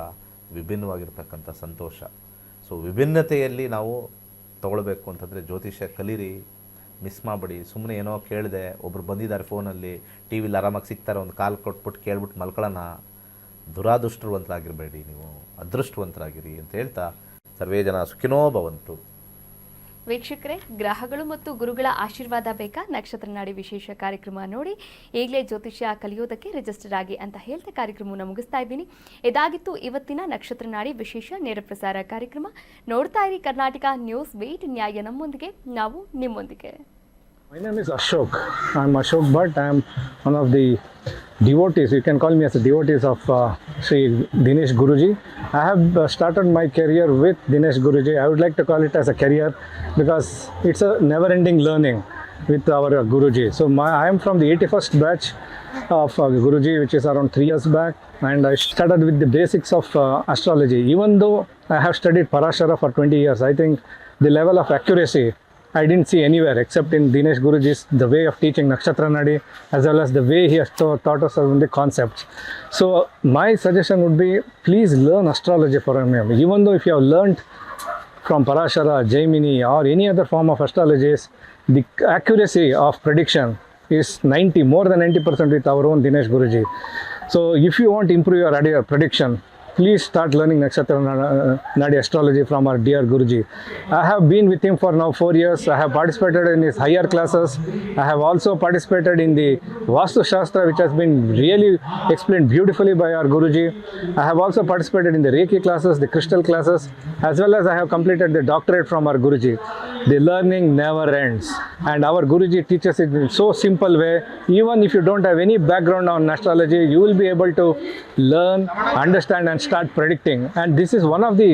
ವಿಭಿನ್ನವಾಗಿರ್ತಕ್ಕಂಥ ಸಂತೋಷ. ಸೊ ವಿಭಿನ್ನತೆಯಲ್ಲಿ ನಾವು ತೊಗೊಳ್ಬೇಕು ಅಂತಂದರೆ ಜ್ಯೋತಿಷ್ಯ ಕಲೀರಿ, ಮಿಸ್ ಮಾಡಬೇಡಿ. ಸುಮ್ಮನೆ ಏನೋ ಕೇಳಿದೆ, ಒಬ್ರು ಬಂದಿದ್ದಾರೆ ಫೋನಲ್ಲಿ, ಟಿ ವಿಲಿ ಆರಾಮಾಗಿ ಸಿಗ್ತಾರೆ, ಒಂದು ಕಾಲ್ ಕೊಟ್ಬಿಟ್ಟು ಕೇಳ್ಬಿಟ್ಟು ಮಲ್ಕೊಳ್ಳೋಣ. ದುರಾದೃಷ್ಟವಂತರಾಗಿರಬೇಡಿ, ನೀವು ಅದೃಷ್ಟವಂತರಾಗಿರಿ ಅಂತ ಹೇಳ್ತಾ ಸರ್ವೇ ಜನ ಸುಖಿನೋ ಭವಂತು. ವೀಕ್ಷಕರೇ, ಗ್ರಹಗಳು ಮತ್ತು ಗುರುಗಳ ಆಶೀರ್ವಾದ ಬೇಕಾ? ನಕ್ಷತ್ರ ನಾಡಿ ವಿಶೇಷ ಕಾರ್ಯಕ್ರಮ ನೋಡಿ ಈಗಲೇ ಜ್ಯೋತಿಷ್ಯ ಕಲಿಯೋದಕ್ಕೆ ರಿಜಿಸ್ಟರ್ ಆಗಿ ಅಂತ ಹೇಳ್ತಾ ಕಾರ್ಯಕ್ರಮವನ್ನು ಮುಗಿಸ್ತಾ ಇದ್ದೀನಿ. ಇದಾಗಿತ್ತು ಇವತ್ತಿನ ನಕ್ಷತ್ರ ನಾಡಿ ವಿಶೇಷ ನೇರ ಪ್ರಸಾರ ಕಾರ್ಯಕ್ರಮ. ನೋಡ್ತಾ ಇರಿ ಕರ್ನಾಟಕ ನ್ಯೂಸ್. ವೇಟ್ ನ್ಯಾಯ ನಮ್ಮೊಂದಿಗೆ, ನಾವು ನಿಮ್ಮೊಂದಿಗೆ. My name is Ashok. I'm Ashok Bhatt. I'm one of the devotees. You can call me as a devotees of Sri Dinesh Guruji. I have started my career with Dinesh Guruji. I would like to call it as a career because it's a never-ending learning with our Guruji. So I am from the 81st batch of Guruji, which is around 3 years back, and I started with the basics of astrology. Even though I have studied Parashara for 20 years, I think the level of accuracy I didn't see anywhere except in Dinesh Guruji's, the way of teaching Nakshatra Nadi, as well as the way he has taught us on the concepts. So my suggestion would be, please learn astrology for a minute. Even though if you have learned from Parashara, Jaimini or any other form of astrologies, the accuracy of prediction is more than 90% with our own Dinesh Guruji. So if you want to improve your prediction, please start learning Nakshatra Nadi astrology from our dear Guruji. I have been with him for now 4 years. I have participated in his higher classes. I have also participated in the Vastu Shastra, which has been really explained beautifully by our Guruji. I have also participated in the Reiki classes, the crystal classes, as well as I have completed the doctorate from our Guruji. The learning never ends, and our Guruji teaches it in so simple way. Even if you don't have any background on astrology, you will be able to learn, understand and start predicting. And this is one of the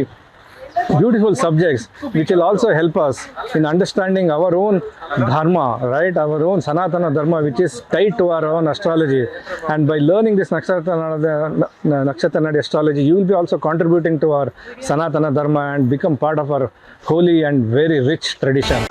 beautiful subjects which will also help us in understanding our own dharma, right? Our own Sanatana dharma, which is tied to our own astrology. And by learning this Nakshatra Nadi astrology, you will be also contributing to our Sanatana dharma and become part of our holy and very rich tradition.